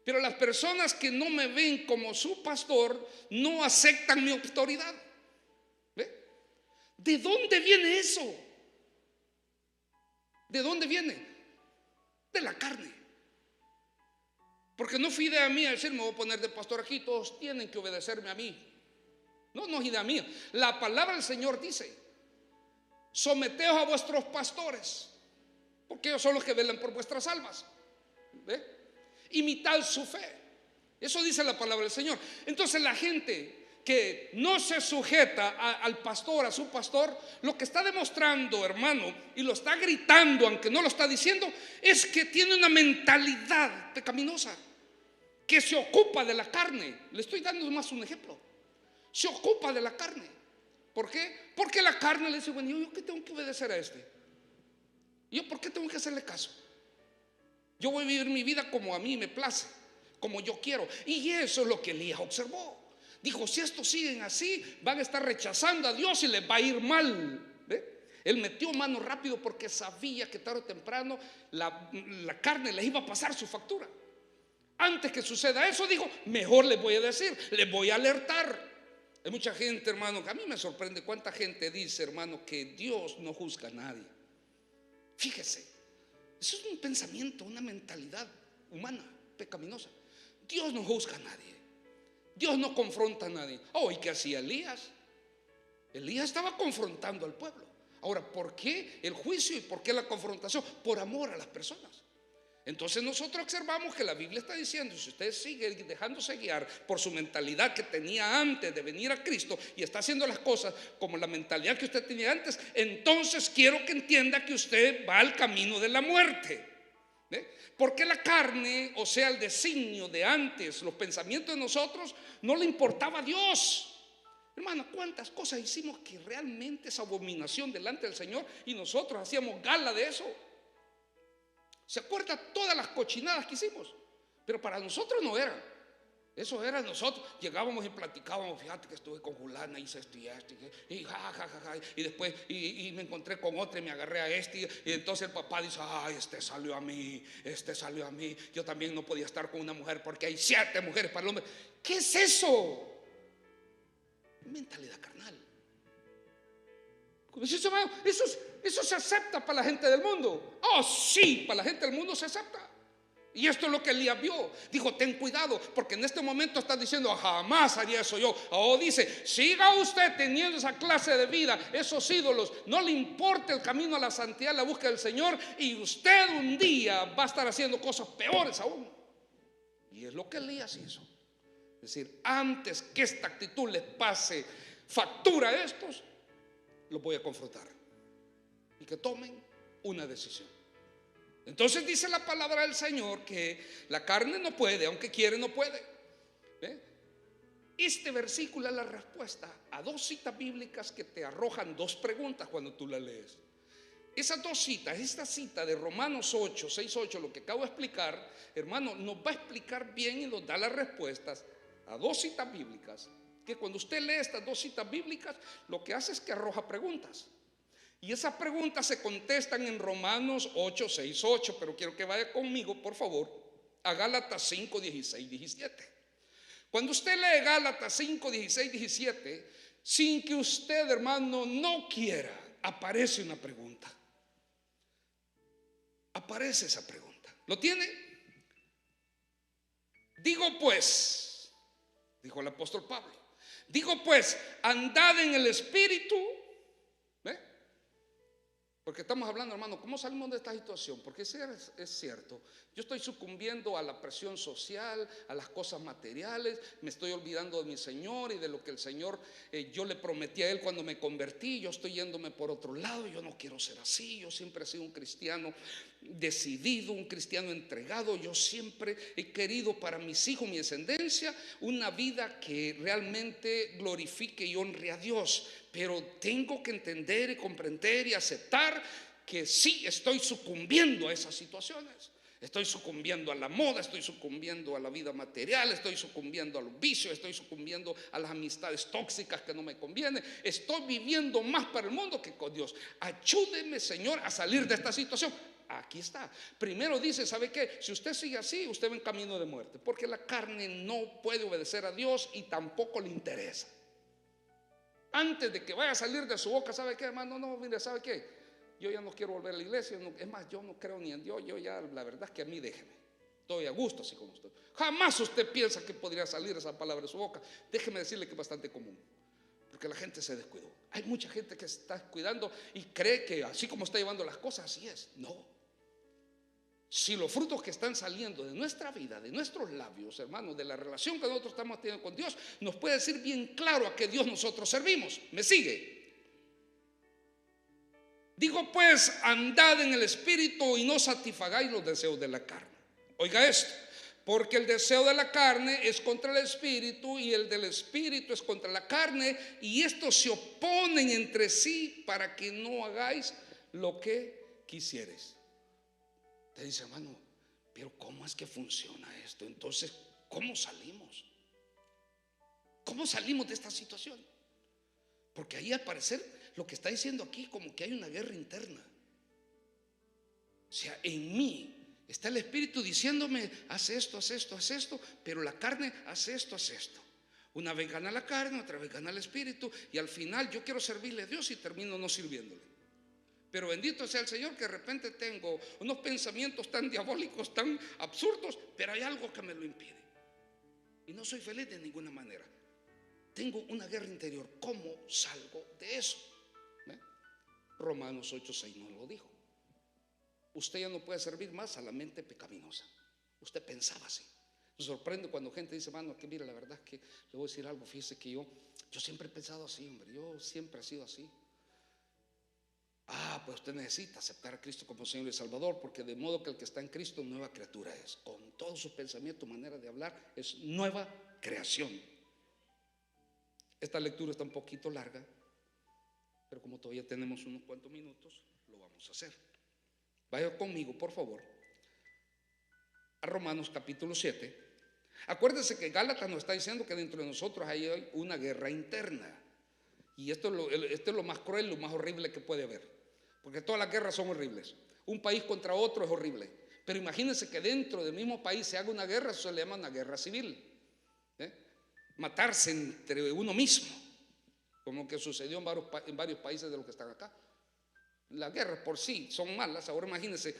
Pero las personas que no me ven como su pastor no aceptan mi autoridad. ¿Ve? ¿De dónde viene eso? ¿De dónde viene? De la carne. Porque no fue idea mía decir, me voy a poner de pastor aquí, todos tienen que obedecerme a mí. No, no es idea mía. La palabra del Señor dice, someteos a vuestros pastores, porque ellos son los que velan por vuestras almas. ¿Ve? Imitad su fe. Eso dice la palabra del Señor. Entonces la gente que no se sujeta al pastor, a su pastor, lo que está demostrando, hermano, y lo está gritando, aunque no lo está diciendo, es que tiene una mentalidad pecaminosa, que se ocupa de la carne. Le estoy dando más un ejemplo. Se ocupa de la carne. ¿Por qué? Porque la carne le dice, bueno, ¿yo qué tengo que obedecer a este? ¿Yo por qué tengo que hacerle caso? Yo voy a vivir mi vida como a mí me place, como yo quiero. Y eso es lo que Elías observó. Dijo, si estos siguen así, van a estar rechazando a Dios y les va a ir mal. ¿Ve? Él metió mano rápido porque sabía que tarde o temprano la carne les iba a pasar su factura. Antes que suceda eso, dijo, mejor les voy a decir, les voy a alertar. Hay mucha gente, hermano, que a mí me sorprende cuánta gente dice, hermano, que Dios no juzga a nadie. Fíjese, eso es un pensamiento, una mentalidad humana, pecaminosa. Dios no juzga a nadie. Dios no confronta a nadie. ¿Y qué hacía Elías? Elías estaba confrontando al pueblo. Ahora, ¿por qué el juicio y por qué la confrontación? Por amor a las personas. Entonces nosotros observamos que la Biblia está diciendo, si usted sigue dejándose guiar por su mentalidad que tenía antes de venir a Cristo y está haciendo las cosas como la mentalidad que usted tenía antes, entonces quiero que entienda que usted va al camino de la muerte. ¿Ve? Porque la carne, o sea, el designio de antes, los pensamientos de nosotros, no le importaba a Dios. Hermano, cuántas cosas hicimos que realmente es abominación delante del Señor y nosotros hacíamos gala de eso. ¿Se acuerda todas las cochinadas que hicimos? Pero para nosotros no era. Eso era nosotros. Llegábamos y platicábamos, fíjate que estuve con fulana, hice esto y esto, y ja, ja, ja, ja, y después y me encontré con otra y me agarré a este, y entonces el papá dice, ay, este salió a mí, yo también no podía estar con una mujer porque hay 7 mujeres para el hombre. ¿Qué es eso? Mentalidad carnal. Eso se acepta para la gente del mundo. Sí, para la gente del mundo se acepta. Y esto es lo que Elías vio. Dijo, ten cuidado, porque en este momento está diciendo, jamás haría eso yo. Dice, siga usted teniendo esa clase de vida, esos ídolos, no le importa el camino a la santidad, la búsqueda del Señor, y usted un día va a estar haciendo cosas peores aún. Y es lo que Elías hizo. Es decir, antes que esta actitud les pase factura a estos, los voy a confrontar y que tomen una decisión. Entonces dice la palabra del Señor que la carne no puede, aunque quiere no puede. ¿Ve? Este versículo es la respuesta a 2 citas bíblicas que te arrojan 2 preguntas cuando tú la lees. Esas dos citas, esta cita de Romanos 8, 6, 8, lo que acabo de explicar, hermano, nos va a explicar bien y nos da las respuestas a dos citas bíblicas, que cuando usted lee estas dos citas bíblicas, lo que hace es que arroja preguntas. Y esas preguntas se contestan en Romanos 8, 6, 8, pero quiero que vaya conmigo, por favor, a Gálatas 5, 16, 17. Cuando usted lee Gálatas 5, 16, 17, sin que usted, hermano, no quiera, aparece una pregunta. Aparece esa pregunta. ¿Lo tiene? Digo pues, dijo el apóstol Pablo, digo pues, andad en el Espíritu. ¿Ve? Porque estamos hablando, hermano, ¿cómo salimos de esta situación? Porque es cierto, yo estoy sucumbiendo a la presión social, a las cosas materiales, me estoy olvidando de mi Señor y de lo que el Señor, yo le prometí a Él cuando me convertí. Yo estoy yéndome por otro lado. Yo no quiero ser así. Yo siempre he sido un cristiano decidido, un cristiano entregado. Yo siempre he querido para mis hijos, mi descendencia, una vida que realmente glorifique y honre a Dios. Pero tengo que entender y comprender y aceptar que sí estoy sucumbiendo a esas situaciones. Estoy sucumbiendo a la moda, estoy sucumbiendo a la vida material, estoy sucumbiendo a los vicios, estoy sucumbiendo a las amistades tóxicas que no me convienen. Estoy viviendo más para el mundo que con Dios. Ayúdeme, Señor, a salir de esta situación. Aquí está. Primero dice, ¿sabe qué? Si usted sigue así, usted va en camino de muerte, porque la carne no puede obedecer a Dios y tampoco le interesa. Antes de que vaya a salir de su boca, ¿sabe qué, hermano? No, mire, ¿sabe qué? Yo ya no quiero volver a la iglesia. Es más, yo no creo ni en Dios. Yo ya, la verdad es que a mí déjeme. Estoy a gusto así como estoy. Jamás usted piensa que podría salir esa palabra de su boca. Déjeme decirle que es bastante común, porque la gente se descuidó. Hay mucha gente que se está descuidando y cree que así como está llevando las cosas, así es. No. Si los frutos que están saliendo de nuestra vida, de nuestros labios, hermanos, de la relación que nosotros estamos teniendo con Dios, nos puede decir bien claro a qué Dios nosotros servimos. ¿Me sigue? Digo pues, andad en el Espíritu y no satisfagáis los deseos de la carne. Oiga esto, porque el deseo de la carne es contra el Espíritu y el del Espíritu es contra la carne, y estos se oponen entre sí para que no hagáis lo que quisieres. Te dice, hermano, pero ¿cómo es que funciona esto? Entonces, ¿cómo salimos? ¿Cómo salimos de esta situación? Porque ahí al parecer lo que está diciendo aquí como que hay una guerra interna. O sea, en mí está el Espíritu diciéndome, haz esto, haz esto, haz esto, pero la carne hace esto, hace esto. Una vez gana la carne, otra vez gana el Espíritu, y al final yo quiero servirle a Dios y termino no sirviéndole. Pero bendito sea el Señor que de repente tengo unos pensamientos tan diabólicos, tan absurdos, pero hay algo que me lo impide. Y no soy feliz de ninguna manera. Tengo una guerra interior. ¿Cómo salgo de eso? Romanos 8:6 nos lo dijo. Usted ya no puede servir más a la mente pecaminosa. Usted pensaba así. Me sorprende cuando gente dice, hermano, que mira, la verdad es que le voy a decir algo. Fíjese que yo siempre he pensado así, hombre. Yo siempre he sido así. Pues usted necesita aceptar a Cristo como Señor y Salvador, porque de modo que el que está en Cristo nueva criatura es. Con todos sus pensamientos, manera de hablar, es nueva creación. Esta lectura está un poquito larga, pero como todavía tenemos unos cuantos minutos, lo vamos a hacer. Vaya conmigo, por favor, a Romanos capítulo 7. Acuérdense que Gálatas nos está diciendo que dentro de nosotros hay una guerra interna. Y esto es lo más cruel, lo más horrible que puede haber, porque todas las guerras son horribles. Un país contra otro es horrible, pero imagínense que dentro del mismo país se haga una guerra. Eso se le llama una guerra civil. Matarse entre uno mismo, como que sucedió en varios países de los que están acá. Las guerras por sí son malas. Ahora imagínense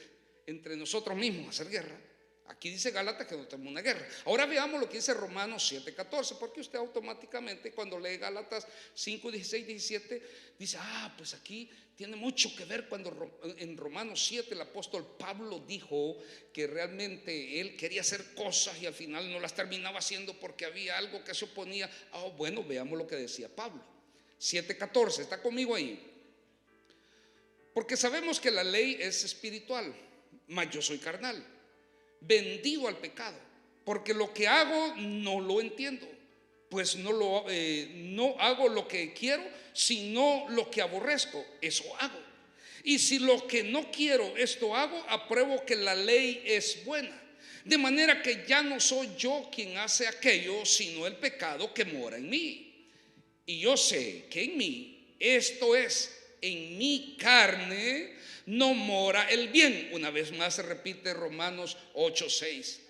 entre nosotros mismos hacer guerra. Aquí dice Gálatas que no tenemos una guerra. Ahora veamos lo que dice Romanos 7:14, porque usted automáticamente cuando lee Gálatas 5:16, 17 dice, pues aquí tiene mucho que ver cuando en Romanos 7 el apóstol Pablo dijo que realmente él quería hacer cosas y al final no las terminaba haciendo porque había algo que se oponía. Bueno, veamos lo que decía Pablo. 7:14, ¿está conmigo ahí? Porque sabemos que la ley es espiritual, mas yo soy carnal, vendido al pecado, porque lo que hago no lo entiendo, pues no hago lo que quiero, sino lo que aborrezco, eso hago. Y si lo que no quiero, esto hago, apruebo que la ley es buena. De manera que ya no soy yo quien hace aquello, sino el pecado que mora en mí. Y yo sé que en mí, esto es, en mi carne, no mora el bien. Una vez más se repite Romanos 8:6.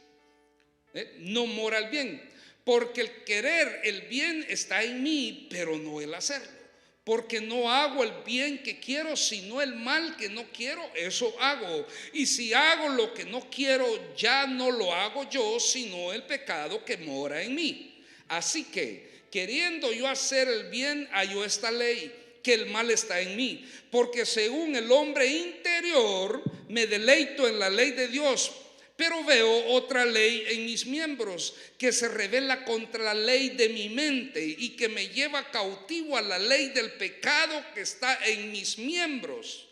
No mora el bien. Porque el querer el bien está en mí, pero no el hacerlo. Porque no hago el bien que quiero, sino el mal que no quiero, eso hago. Y si hago lo que no quiero, ya no lo hago yo, sino el pecado que mora en mí. Así que, queriendo yo hacer el bien, hallo esta ley, que el mal está en mí. Porque según el hombre interior, me deleito en la ley de Dios. Pero veo otra ley en mis miembros que se revela contra la ley de mi mente y que me lleva cautivo a la ley del pecado que está en mis miembros.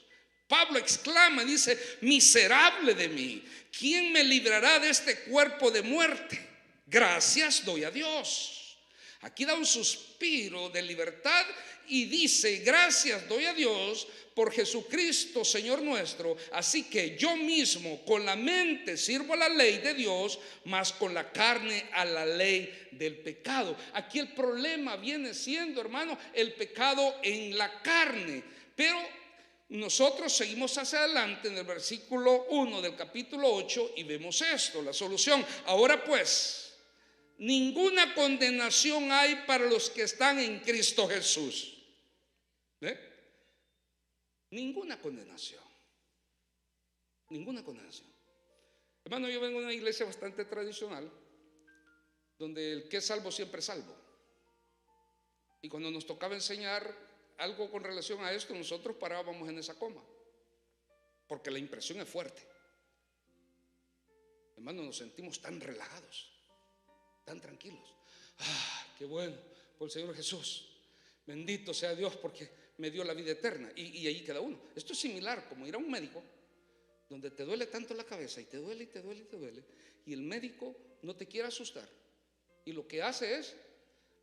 Pablo exclama, dice: miserable de mí, ¿quién me librará de este cuerpo de muerte? Gracias doy a Dios. Aquí da un suspiro de libertad y dice: gracias doy a Dios por Jesucristo Señor nuestro. Así que yo mismo con la mente sirvo a la ley de Dios, mas con la carne a la ley del pecado. Aquí el problema viene siendo, hermano, el pecado en la carne. Pero nosotros seguimos hacia adelante en el versículo 1 del capítulo 8 y vemos esto, la solución. Ahora pues, ninguna condenación hay para los que están en Cristo Jesús. Ninguna condenación. Ninguna condenación. Hermano, yo vengo de una iglesia bastante tradicional, donde el que es salvo siempre es salvo. Y cuando nos tocaba enseñar algo con relación a esto, nosotros parábamos en esa coma, porque la impresión es fuerte. Hermano, nos sentimos tan relajados, tan tranquilos. Qué bueno por el Señor Jesús. Bendito sea Dios porque me dio la vida eterna. Y ahí queda uno. Esto es similar como ir a un médico donde te duele tanto la cabeza y te duele y te duele y te duele, y el médico no te quiere asustar y lo que hace es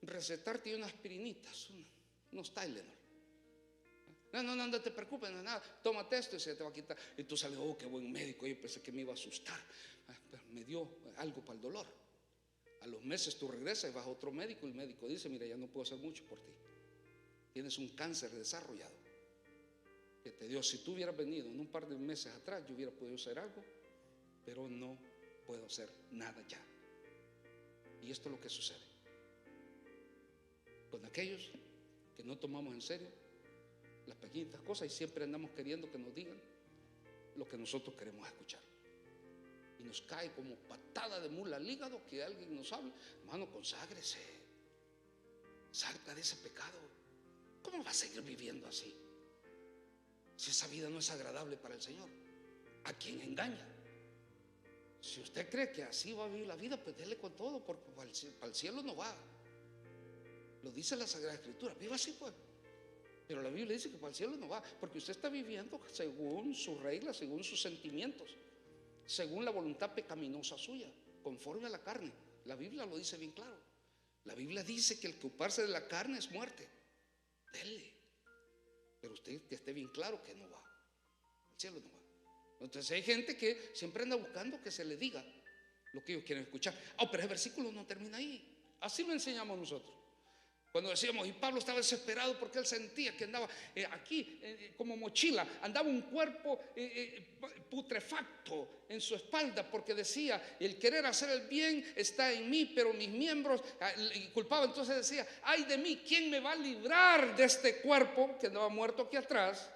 recetarte unas aspirinitas, unos Tylenol. No te preocupes, no nada, tómate esto y se te va a quitar. Y tú sales: oh, qué buen médico, yo pensé que me iba a asustar, pero me dio algo para el dolor. A los meses tú regresas y vas a otro médico y el médico dice: mira, ya no puedo hacer mucho por ti, tienes un cáncer desarrollado que te dio. Si tú hubieras venido en un par de meses atrás, yo hubiera podido hacer algo, pero no puedo hacer nada ya. Y esto es lo que sucede con aquellos que no tomamos en serio las pequeñitas cosas y siempre andamos queriendo que nos digan lo que nosotros queremos escuchar. Y nos cae como patada de mula al hígado que alguien nos hable: hermano, conságrese, salga de ese pecado. ¿Cómo va a seguir viviendo así? Si esa vida no es agradable para el Señor. ¿A quién engaña? Si usted cree que así va a vivir la vida, pues déle con todo, porque para el cielo no va. Lo dice la Sagrada Escritura. Viva así pues. Pero la Biblia dice que para el cielo no va, porque usted está viviendo según sus reglas, según sus sentimientos, según la voluntad pecaminosa suya, conforme a la carne. La Biblia lo dice bien claro. La Biblia dice que el que ocuparse de la carne es muerte. Dele. Pero usted que esté bien claro que no va. Al cielo no va. Entonces hay gente que siempre anda buscando que se le diga lo que ellos quieren escuchar. Pero el versículo no termina ahí. Así lo enseñamos nosotros. Cuando decíamos, y Pablo estaba desesperado porque él sentía que andaba aquí como mochila, andaba un cuerpo putrefacto en su espalda, porque decía: el querer hacer el bien está en mí, pero mis miembros, y culpaba. Entonces decía: ay de mí, ¿quién me va a librar de este cuerpo que andaba muerto aquí atrás?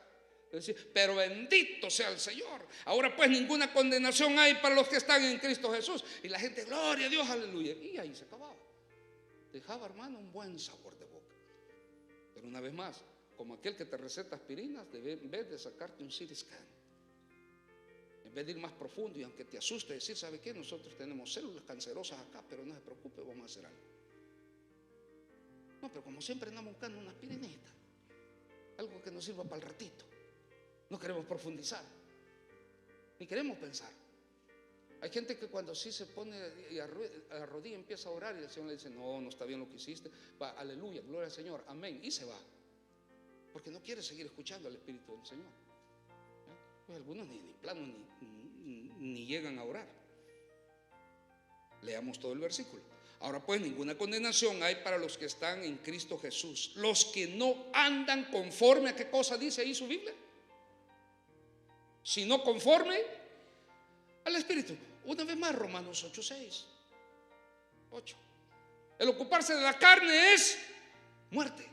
Decía, pero bendito sea el Señor. Ahora pues, ninguna condenación hay para los que están en Cristo Jesús. Y la gente: gloria a Dios, aleluya. Y ahí se acababa. Dejaba, hermano, un buen sabor de boca. Pero una vez más, como aquel que te receta aspirinas, en vez de sacarte un CT scan, en vez de ir más profundo y aunque te asuste decir: ¿sabe qué? Nosotros tenemos células cancerosas acá, pero no se preocupe, vamos a hacer algo. No, pero como siempre andamos buscando una aspirinita, algo que nos sirva para el ratito. No queremos profundizar, ni queremos pensar. Hay gente que cuando sí se pone a la rodilla empieza a orar y el Señor le dice: no está bien lo que hiciste, va, aleluya, gloria al Señor, amén, y se va, porque no quiere seguir escuchando al Espíritu del Señor. Pues algunos ni plano ni llegan a orar. Leamos todo el versículo. Ahora pues, ninguna condenación hay para los que están en Cristo Jesús, los que no andan conforme a qué cosa dice ahí su Biblia, sino conforme al Espíritu. Una vez más, Romanos 8:6. 8. El ocuparse de la carne es muerte.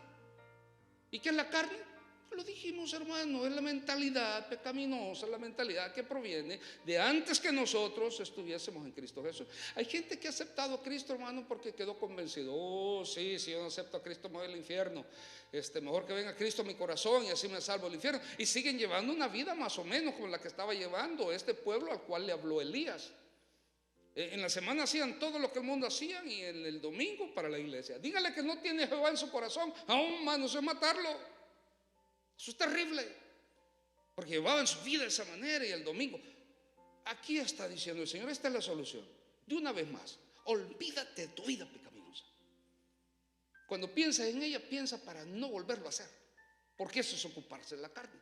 ¿Y qué es la carne? Lo dijimos, hermano, es la mentalidad pecaminosa, la mentalidad que proviene de antes que nosotros estuviésemos en Cristo Jesús. Hay gente que ha aceptado a Cristo, hermano, porque quedó convencido. Oh, sí, si yo no acepto a Cristo me voy al infierno. Mejor que venga Cristo a mi corazón y así me salvo del infierno. Y siguen llevando una vida más o menos como la que estaba llevando este pueblo al cual le habló Elías. En la semana hacían todo lo que el mundo hacía y en el domingo para la iglesia. Dígale que no tiene Jehová en su corazón, aún más no sé matarlo. Eso es terrible, porque llevaban su vida de esa manera. Y el domingo, aquí está diciendo el Señor, esta es la solución. De una vez más, olvídate de tu vida pecaminosa. Cuando piensas en ella, piensa para no volverlo a hacer, porque eso es ocuparse de la carne.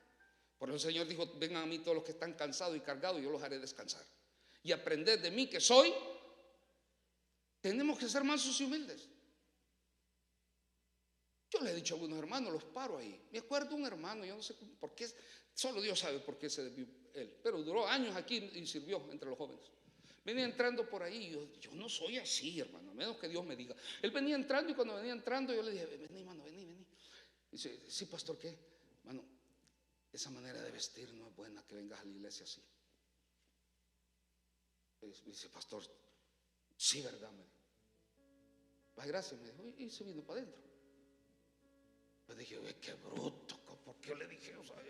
Por eso el Señor dijo: vengan a mí todos los que están cansados y cargados, yo los haré descansar. Y aprended de mí que soy. Tenemos que ser mansos y humildes. Yo le he dicho a algunos hermanos, los paro ahí. Me acuerdo un hermano, yo no sé por qué, solo Dios sabe por qué se debió él, pero duró años aquí y sirvió entre los jóvenes. Venía entrando por ahí, yo no soy así, hermano, a menos que Dios me diga. Él venía entrando y cuando venía entrando yo le dije: vení, hermano, vení. Dice: sí, pastor, ¿qué? Hermano, esa manera de vestir no es buena, que vengas a la iglesia así. Dice: pastor, sí, verdad, me dijo. Pues gracias, me dijo, y se vino para adentro. Pues dije: qué bruto, ¿por qué le dije? O sea,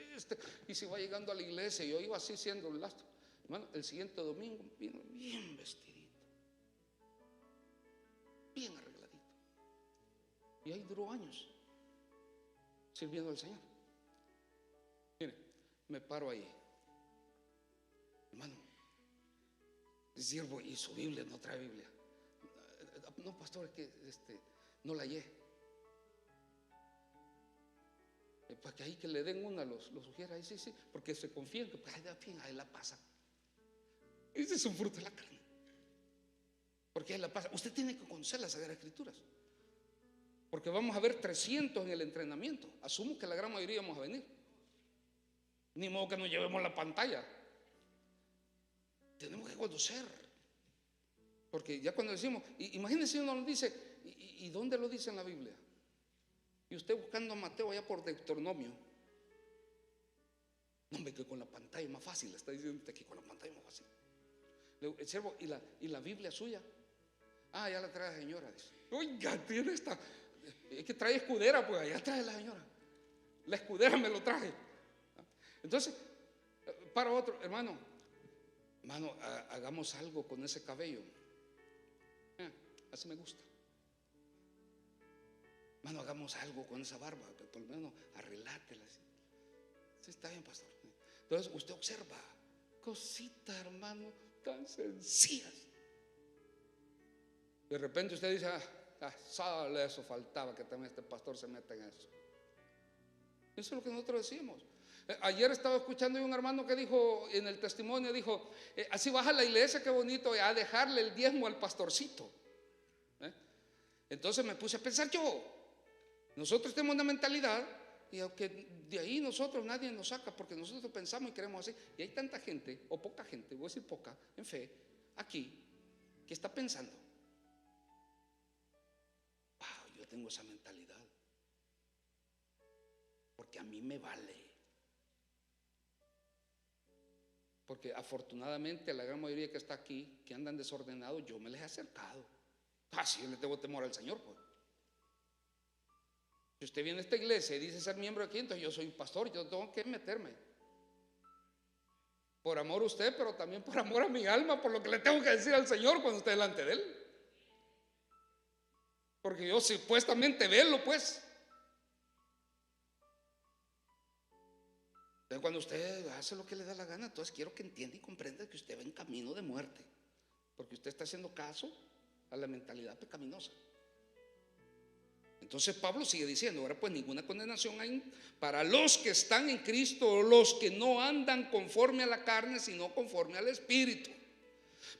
y se va llegando a la iglesia. Yo iba así siendo un lastro. Hermano, el siguiente domingo vino bien vestidito, bien arregladito. Y ahí duró años sirviendo al Señor. Mire, me paro ahí. Hermano, sirvo y su Biblia no trae Biblia. No, pastor, es que no la hallé. Para que ahí que le den una los sugiera, ahí sí, porque se confían que pues, ahí la pasa. Ese es un fruto de la carne, porque ahí la pasa. Usted tiene que conocer las Sagradas Escrituras, porque vamos a ver 300 en el entrenamiento. Asumo que la gran mayoría vamos a venir. Ni modo que nos llevemos la pantalla. Tenemos que conocer, porque ya cuando decimos, imagínense, uno nos dice, ¿y dónde lo dice en la Biblia? Y usted buscando a Mateo allá por Deuteronomio. No, hombre, que con la pantalla es más fácil. Está diciendo usted que con la pantalla es más fácil. El siervo, ¿y la Biblia suya? Ah, ya la trae la señora. Dice: oiga, tiene esta. Es que trae escudera, pues allá trae la señora. La escudera me lo traje. Entonces, para otro, hermano, hagamos algo con ese cabello. Así me gusta. Hermano, hagamos algo con esa barba, que por lo menos arreglátela. Sí, está bien, pastor. Entonces usted observa cositas, hermano, tan sencillas. De repente usted dice: sale eso, faltaba que también este pastor se meta en eso. Eso es lo que nosotros decimos. Ayer estaba escuchando a un hermano que dijo en el testimonio, dijo: así baja la iglesia, qué bonito, a dejarle el diezmo al pastorcito. Entonces me puse a pensar yo. Nosotros tenemos una mentalidad, y aunque de ahí nosotros nadie nos saca, porque nosotros pensamos y queremos así. Y hay tanta gente, o poca gente, voy a decir poca, en fe, aquí, que está pensando: wow, yo tengo esa mentalidad, porque a mí me vale. Porque afortunadamente la gran mayoría que está aquí, que andan desordenados, yo me les he acercado. Sí, yo le tengo temor al Señor, pues. Si usted viene a esta iglesia y dice ser miembro aquí, entonces yo soy pastor, yo tengo que meterme. Por amor a usted, pero también por amor a mi alma, por lo que le tengo que decir al Señor cuando esté delante de Él. Porque yo supuestamente velo, pues. Entonces cuando usted hace lo que le da la gana, entonces quiero que entienda y comprenda que usted va en camino de muerte, porque usted está haciendo caso a la mentalidad pecaminosa. Entonces Pablo sigue diciendo, ahora pues ninguna condenación hay para los que están en Cristo, los que no andan conforme a la carne, sino conforme al Espíritu.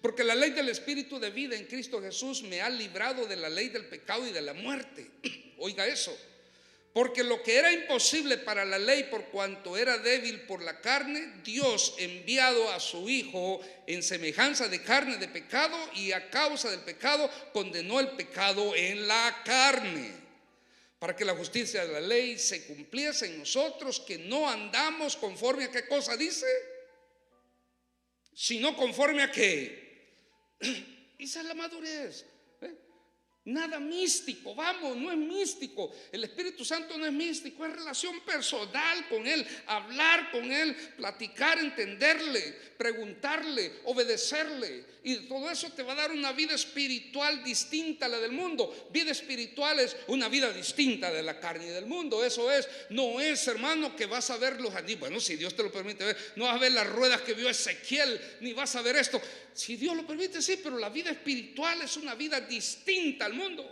Porque la ley del Espíritu de vida en Cristo Jesús me ha librado de la ley del pecado y de la muerte. Oiga eso. Porque lo que era imposible para la ley por cuanto era débil por la carne, Dios enviado a su Hijo en semejanza de carne de pecado, y a causa del pecado condenó el pecado en la carne, para que la justicia de la ley se cumpliese en nosotros, que no andamos conforme a qué cosa dice, sino conforme a qué. Esa es la madurez. Nada místico, vamos, no es místico. El Espíritu Santo no es místico, es relación personal con Él, hablar con Él, platicar, entenderle, preguntarle, obedecerle. Y todo eso te va a dar una vida espiritual distinta a la del mundo. Vida espiritual es una vida distinta de la carne y del mundo. Eso es, no es, hermano, que vas a ver los animales. Bueno, si Dios te lo permite ver, no vas a ver las ruedas que vio Ezequiel, ni vas a ver esto. Si Dios lo permite, sí, pero la vida espiritual es una vida distinta al mundo.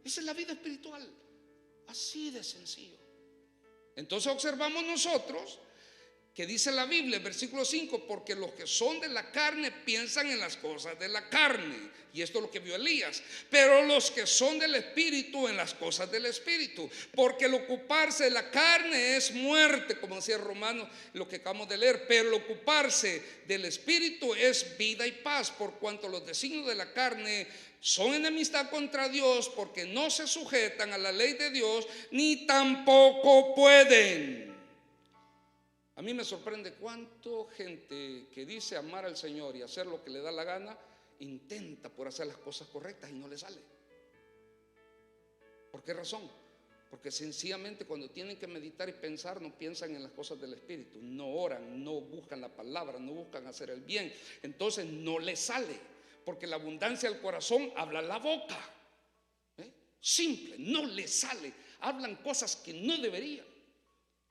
Esa es la vida espiritual, así de sencillo. Entonces observamos nosotros que dice la Biblia en versículo 5, porque los que son de la carne piensan en las cosas de la carne, y esto es lo que vio Elías, pero los que son del Espíritu en las cosas del Espíritu, porque el ocuparse de la carne es muerte, como decía Romanos, lo que acabamos de leer, pero el ocuparse del Espíritu es vida y paz, por cuanto los designios de la carne son enemistad contra Dios, porque no se sujetan a la ley de Dios, ni tampoco pueden. A mí me sorprende cuánto gente que dice amar al Señor y hacer lo que le da la gana, intenta por hacer las cosas correctas y no le sale. ¿Por qué razón? Porque sencillamente cuando tienen que meditar y pensar, no piensan en las cosas del Espíritu, no oran, no buscan la palabra, no buscan hacer el bien. Entonces no les sale, porque la abundancia del corazón habla la boca. Simple, no les sale. Hablan cosas que no deberían.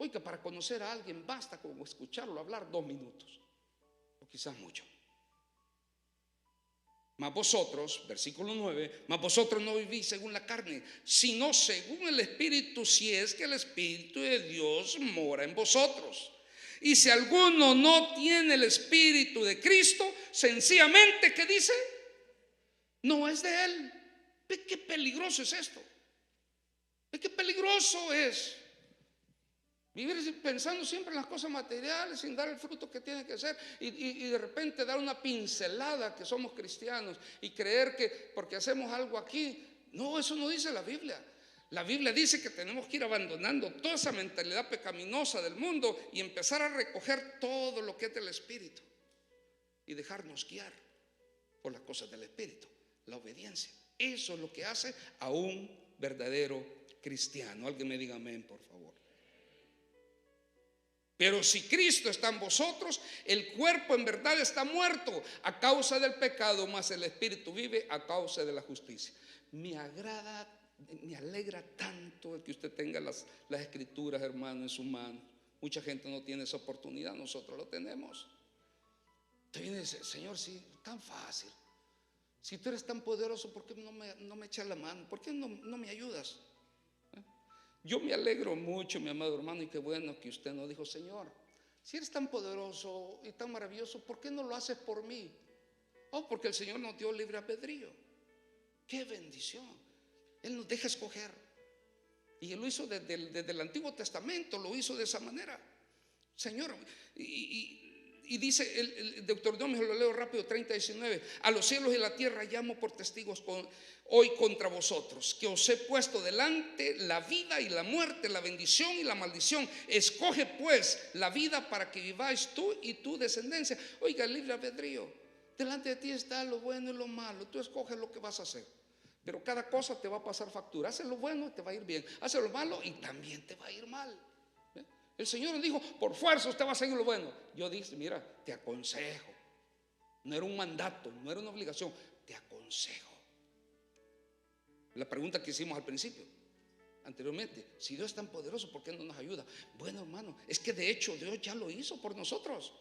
Oiga, para conocer a alguien basta con escucharlo hablar 2 minutos, o quizás mucho. Mas vosotros, versículo 9, mas vosotros no vivís según la carne, sino según el Espíritu, si es que el Espíritu de Dios mora en vosotros. Y si alguno no tiene el Espíritu de Cristo, sencillamente, ¿qué dice? No es de Él. ¿Ve qué peligroso es esto? ¿Ve qué peligroso es? Vivir pensando siempre en las cosas materiales, sin dar el fruto que tiene que ser, y de repente dar una pincelada que somos cristianos y creer que porque hacemos algo aquí. No, eso no dice la Biblia. La Biblia dice que tenemos que ir abandonando toda esa mentalidad pecaminosa del mundo y empezar a recoger todo lo que es del Espíritu y dejarnos guiar por las cosas del Espíritu, la obediencia. Eso es lo que hace a un verdadero cristiano. Alguien me diga amén, por favor. Pero si Cristo está en vosotros, el cuerpo en verdad está muerto a causa del pecado, mas el Espíritu vive a causa de la justicia. Me alegra tanto el que usted tenga las escrituras, hermano, en su mano. Mucha gente no tiene esa oportunidad, nosotros lo tenemos. Usted viene y dice, Señor, sí, tan fácil. Si tú eres tan poderoso, ¿por qué no me echas la mano? ¿Por qué no me ayudas? Yo me alegro mucho, mi amado hermano, y qué bueno que usted nos dijo, Señor, si eres tan poderoso y tan maravilloso, ¿por qué no lo haces por mí? Oh, porque el Señor nos dio libre albedrío. ¡Qué bendición! Él nos deja escoger. Y Él lo hizo desde el Antiguo Testamento, lo hizo de esa manera. Señor, y dice el Deuteronomio, lo leo rápido, 30:19, a los cielos y la tierra llamo por testigos hoy contra vosotros, que os he puesto delante la vida y la muerte, la bendición y la maldición. Escoge pues la vida para que viváis tú y tu descendencia. Oiga, el libre albedrío. Delante de ti está lo bueno y lo malo. Tú escoges lo que vas a hacer. Pero cada cosa te va a pasar factura. Haces lo bueno y te va a ir bien. Haces lo malo y también te va a ir mal. El Señor nos dijo, por fuerza usted va a seguir lo bueno. Yo dije, mira, te aconsejo. No era un mandato, no era una obligación. Te aconsejo. La pregunta que hicimos al principio, anteriormente, si Dios es tan poderoso, ¿por qué no nos ayuda? Bueno, hermano, es que de hecho Dios ya lo hizo por nosotros.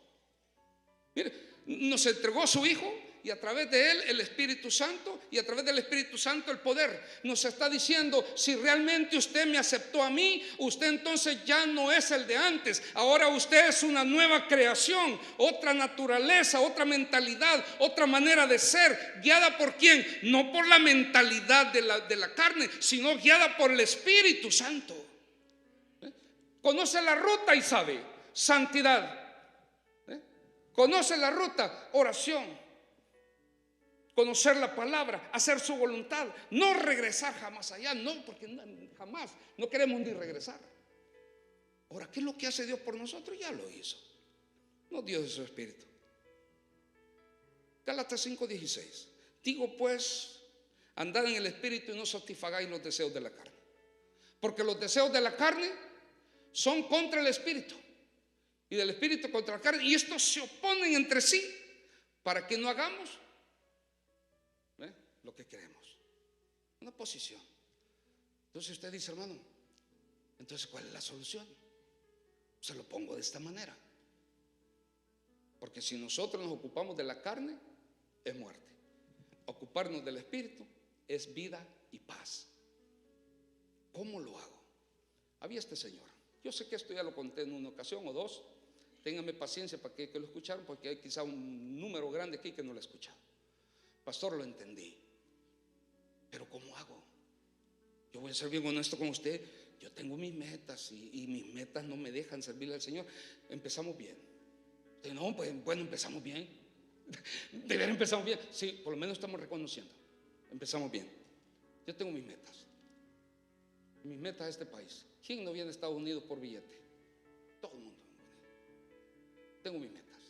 Mire, nos entregó a su Hijo y a través de él el Espíritu Santo, y a través del Espíritu Santo el poder. Nos está diciendo: si realmente usted me aceptó a mí, usted entonces ya no es el de antes. Ahora usted es una nueva creación, otra naturaleza, otra mentalidad, otra manera de ser. ¿Guiada por quién? No por la mentalidad de la carne, sino guiada por el Espíritu Santo. Conoce la ruta y sabe: santidad. Conoce la ruta: oración. Conocer la palabra, hacer su voluntad, no regresar jamás allá, no, porque jamás, no queremos ni regresar. Ahora, ¿qué es lo que hace Dios por nosotros? Ya lo hizo. Nos dio de su Espíritu. Gálatas 5:16. Digo pues, andad en el Espíritu y no satisfagáis los deseos de la carne, porque los deseos de la carne son contra el Espíritu, y del Espíritu contra la carne, y estos se oponen entre sí, para que no hagamos lo que queremos. Una posición. Entonces usted dice: hermano, entonces ¿cuál es la solución? Se lo pongo de esta manera: porque si nosotros nos ocupamos de la carne, es muerte. Ocuparnos del Espíritu es vida y paz. ¿Cómo lo hago? Había este señor, yo sé que esto ya lo conté en una ocasión o dos. Ténganme paciencia para que lo escucharon, porque hay quizá un número grande aquí que no lo ha escuchado. Pastor, lo entendí, pero ¿cómo hago? Yo voy a ser bien honesto con usted. Yo tengo mis metas y mis metas no me dejan servirle al Señor. Empezamos bien. No, pues bueno, empezamos bien. De ver, empezamos bien. Sí, por lo menos estamos reconociendo. Empezamos bien. Yo tengo mis metas. Mis metas a este país. ¿Quién no viene a Estados Unidos por billete? Todo el mundo. Tengo mis metas.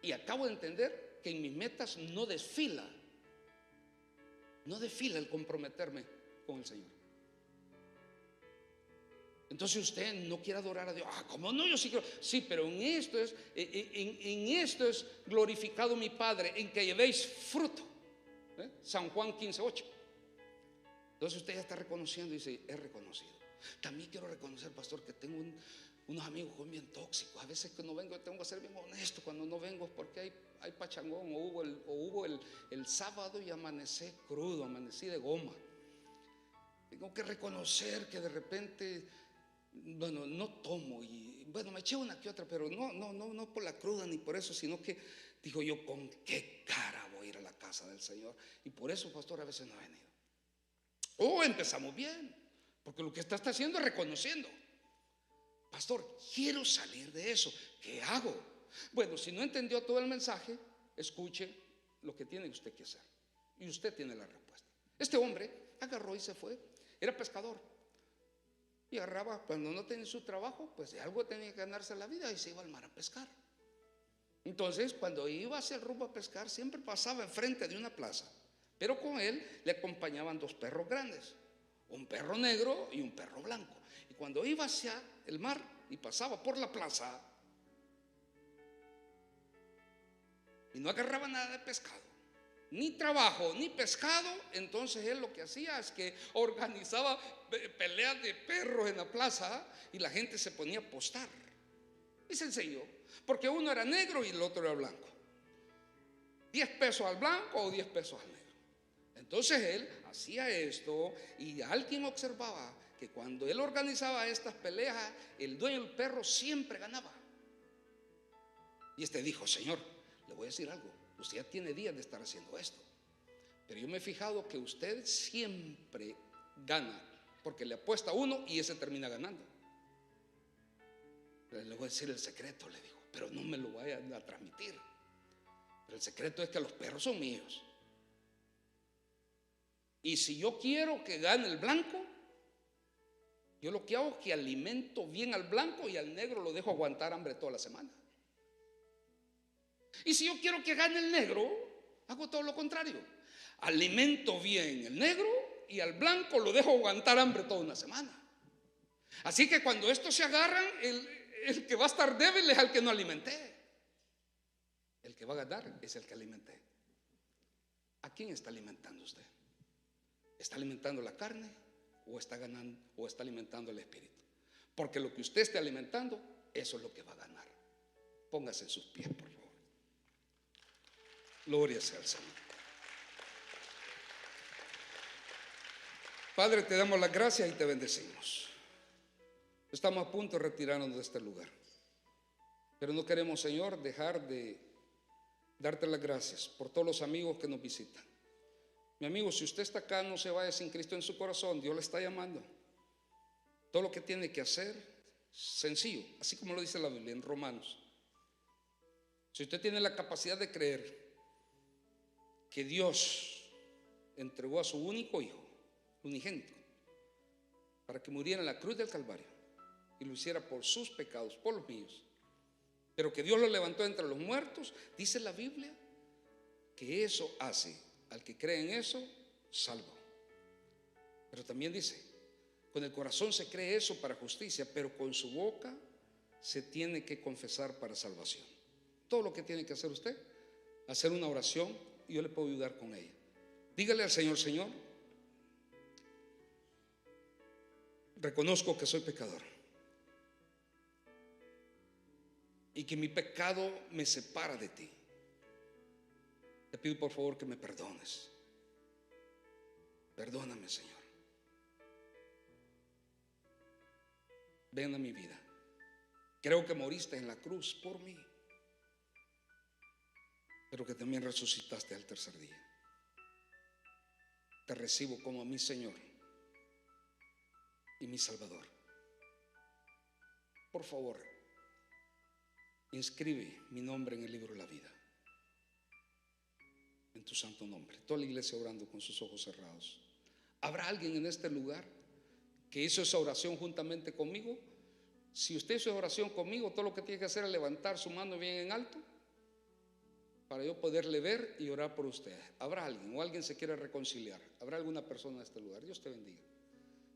Y acabo de entender que en mis metas no desfila el comprometerme con el Señor. Entonces usted no quiere adorar a Dios. ¿Cómo no? Yo sí quiero. Sí, pero en esto es glorificado mi Padre, en que llevéis fruto. San Juan 15:8. Entonces usted ya está reconociendo y dice: he reconocido. También quiero reconocer, pastor, que tengo unos amigos que son bien tóxicos. A veces que no vengo, tengo que ser bien honesto. Cuando no vengo es porque hay pachangón, o hubo el sábado y amanecí crudo, amanecí de goma. Tengo que reconocer que de repente, bueno, no tomo, y bueno, me eché una que otra, pero no por la cruda ni por eso, sino que digo yo: ¿con qué cara voy a ir a la casa del Señor? Y por eso, pastor, a veces no he venido. Empezamos bien, porque lo que está haciendo es reconociendo. Pastor, quiero salir de eso. ¿Qué hago? Bueno, si no entendió todo el mensaje, escuche lo que tiene usted que hacer, y usted tiene la respuesta. Este hombre agarró y se fue. Era pescador, y agarraba, cuando no tenía su trabajo, pues de algo tenía que ganarse la vida, y se iba al mar a pescar. Entonces, cuando iba hacia el rumbo a pescar, siempre pasaba enfrente de una plaza, pero con él le acompañaban dos perros grandes, un perro negro y un perro blanco. Y cuando iba hacia el mar y pasaba por la plaza y no agarraba nada de pescado, ni trabajo, ni pescado, entonces él lo que hacía es que organizaba peleas de perros en la plaza, y la gente se ponía a apostar. Y sencillo, porque uno era negro y el otro era blanco. 10 pesos al blanco o 10 pesos al negro. Entonces él hacía esto, y alguien observaba que cuando él organizaba estas peleas, el dueño del perro siempre ganaba. Y este dijo: Señor, le voy a decir algo. Usted ya tiene días de estar haciendo esto, pero yo me he fijado que usted siempre gana, porque le apuesta a uno y ese termina ganando. Le voy a decir el secreto, le dijo, pero no me lo vaya a transmitir. Pero el secreto es que los perros son míos. Y si yo quiero que gane el blanco, yo lo que hago es que alimento bien al blanco, y al negro lo dejo aguantar hambre toda la semana. Y si yo quiero que gane el negro, hago todo lo contrario. Alimento bien el negro, y al blanco lo dejo aguantar hambre toda una semana. Así que cuando estos se agarran, el que va a estar débil es al que no alimenté. El que va a ganar es el que alimenté. ¿A quién está alimentando usted? ¿Está alimentando la carne o está ganando, o está alimentando el espíritu? Porque lo que usted esté alimentando, eso es lo que va a ganar. Póngase en sus pies, por favor. Gloria sea al Señor. Padre, te damos las gracias y te bendecimos. Estamos a punto de retirarnos de este lugar, pero no queremos, Señor, dejar de darte las gracias por todos los amigos que nos visitan. Mi amigo, si usted está acá, no se vaya sin Cristo en su corazón. Dios le está llamando. Todo lo que tiene que hacer, sencillo, así como lo dice la Biblia en Romanos. Si usted tiene la capacidad de creer que Dios entregó a su único hijo, unigénito, para que muriera en la cruz del Calvario y lo hiciera por sus pecados, por los míos, pero que Dios lo levantó entre los muertos, dice la Biblia que eso hace al que cree en eso salvo. Pero también dice, con el corazón se cree eso para justicia, pero con su boca se tiene que confesar para salvación. Todo lo que tiene que hacer usted, hacer una oración, y yo le puedo ayudar con ella. Dígale al Señor: Señor, reconozco que soy pecador y que mi pecado me separa de ti. Te pido por favor que me perdones. Perdóname, Señor. Ven a mi vida. Creo que moriste en la cruz por mí, pero que también resucitaste al tercer día. Te recibo como mi Señor y mi Salvador. Por favor, inscribe mi nombre en el libro de la vida, en tu santo nombre. Toda la iglesia orando con sus ojos cerrados. ¿Habrá alguien en este lugar que hizo esa oración juntamente conmigo? Si usted hizo esa oración conmigo, todo lo que tiene que hacer es levantar su mano bien en alto para yo poderle ver y orar por usted. ¿Habrá alguien o alguien se quiere reconciliar? ¿Habrá alguna persona en este lugar? Dios te bendiga.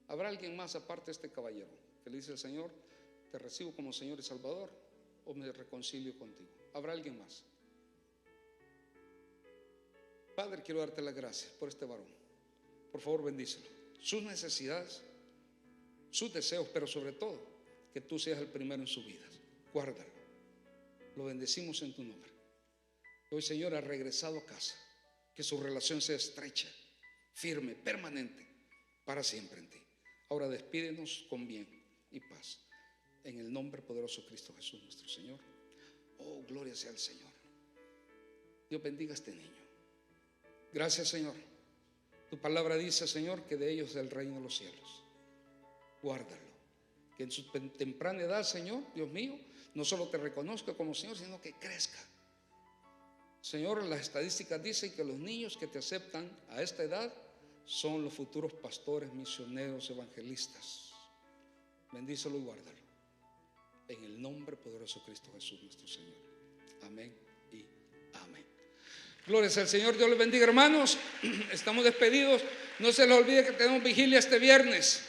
¿Habrá alguien más aparte de este caballero que le dice al Señor: te recibo como Señor y Salvador, o me reconcilio contigo? ¿Habrá alguien más? Padre, quiero darte las gracias por este varón. Por favor, bendícelo. Sus necesidades, sus deseos, pero sobre todo que tú seas el primero en su vida. Guárdalo. Lo bendecimos en tu nombre. Hoy, Señor, ha regresado a casa. Que su relación sea estrecha, firme, permanente, para siempre en ti. Ahora despídenos con bien y paz, en el nombre poderoso de Cristo Jesús nuestro Señor. Oh, gloria sea al Señor. Dios bendiga a este niño. Gracias, Señor. Tu palabra dice, Señor, que de ellos es el reino de los cielos. Guárdalo, que en su temprana edad, Señor, Dios mío, no solo te reconozca como Señor, sino que crezca. Señor, las estadísticas dicen que los niños que te aceptan a esta edad son los futuros pastores, misioneros, evangelistas. Bendícelo y guárdalo, en el nombre poderoso de Cristo Jesús nuestro Señor. Amén y amén. Gloria al Señor. Dios les bendiga, hermanos. Estamos despedidos. No se les olvide que tenemos vigilia este viernes.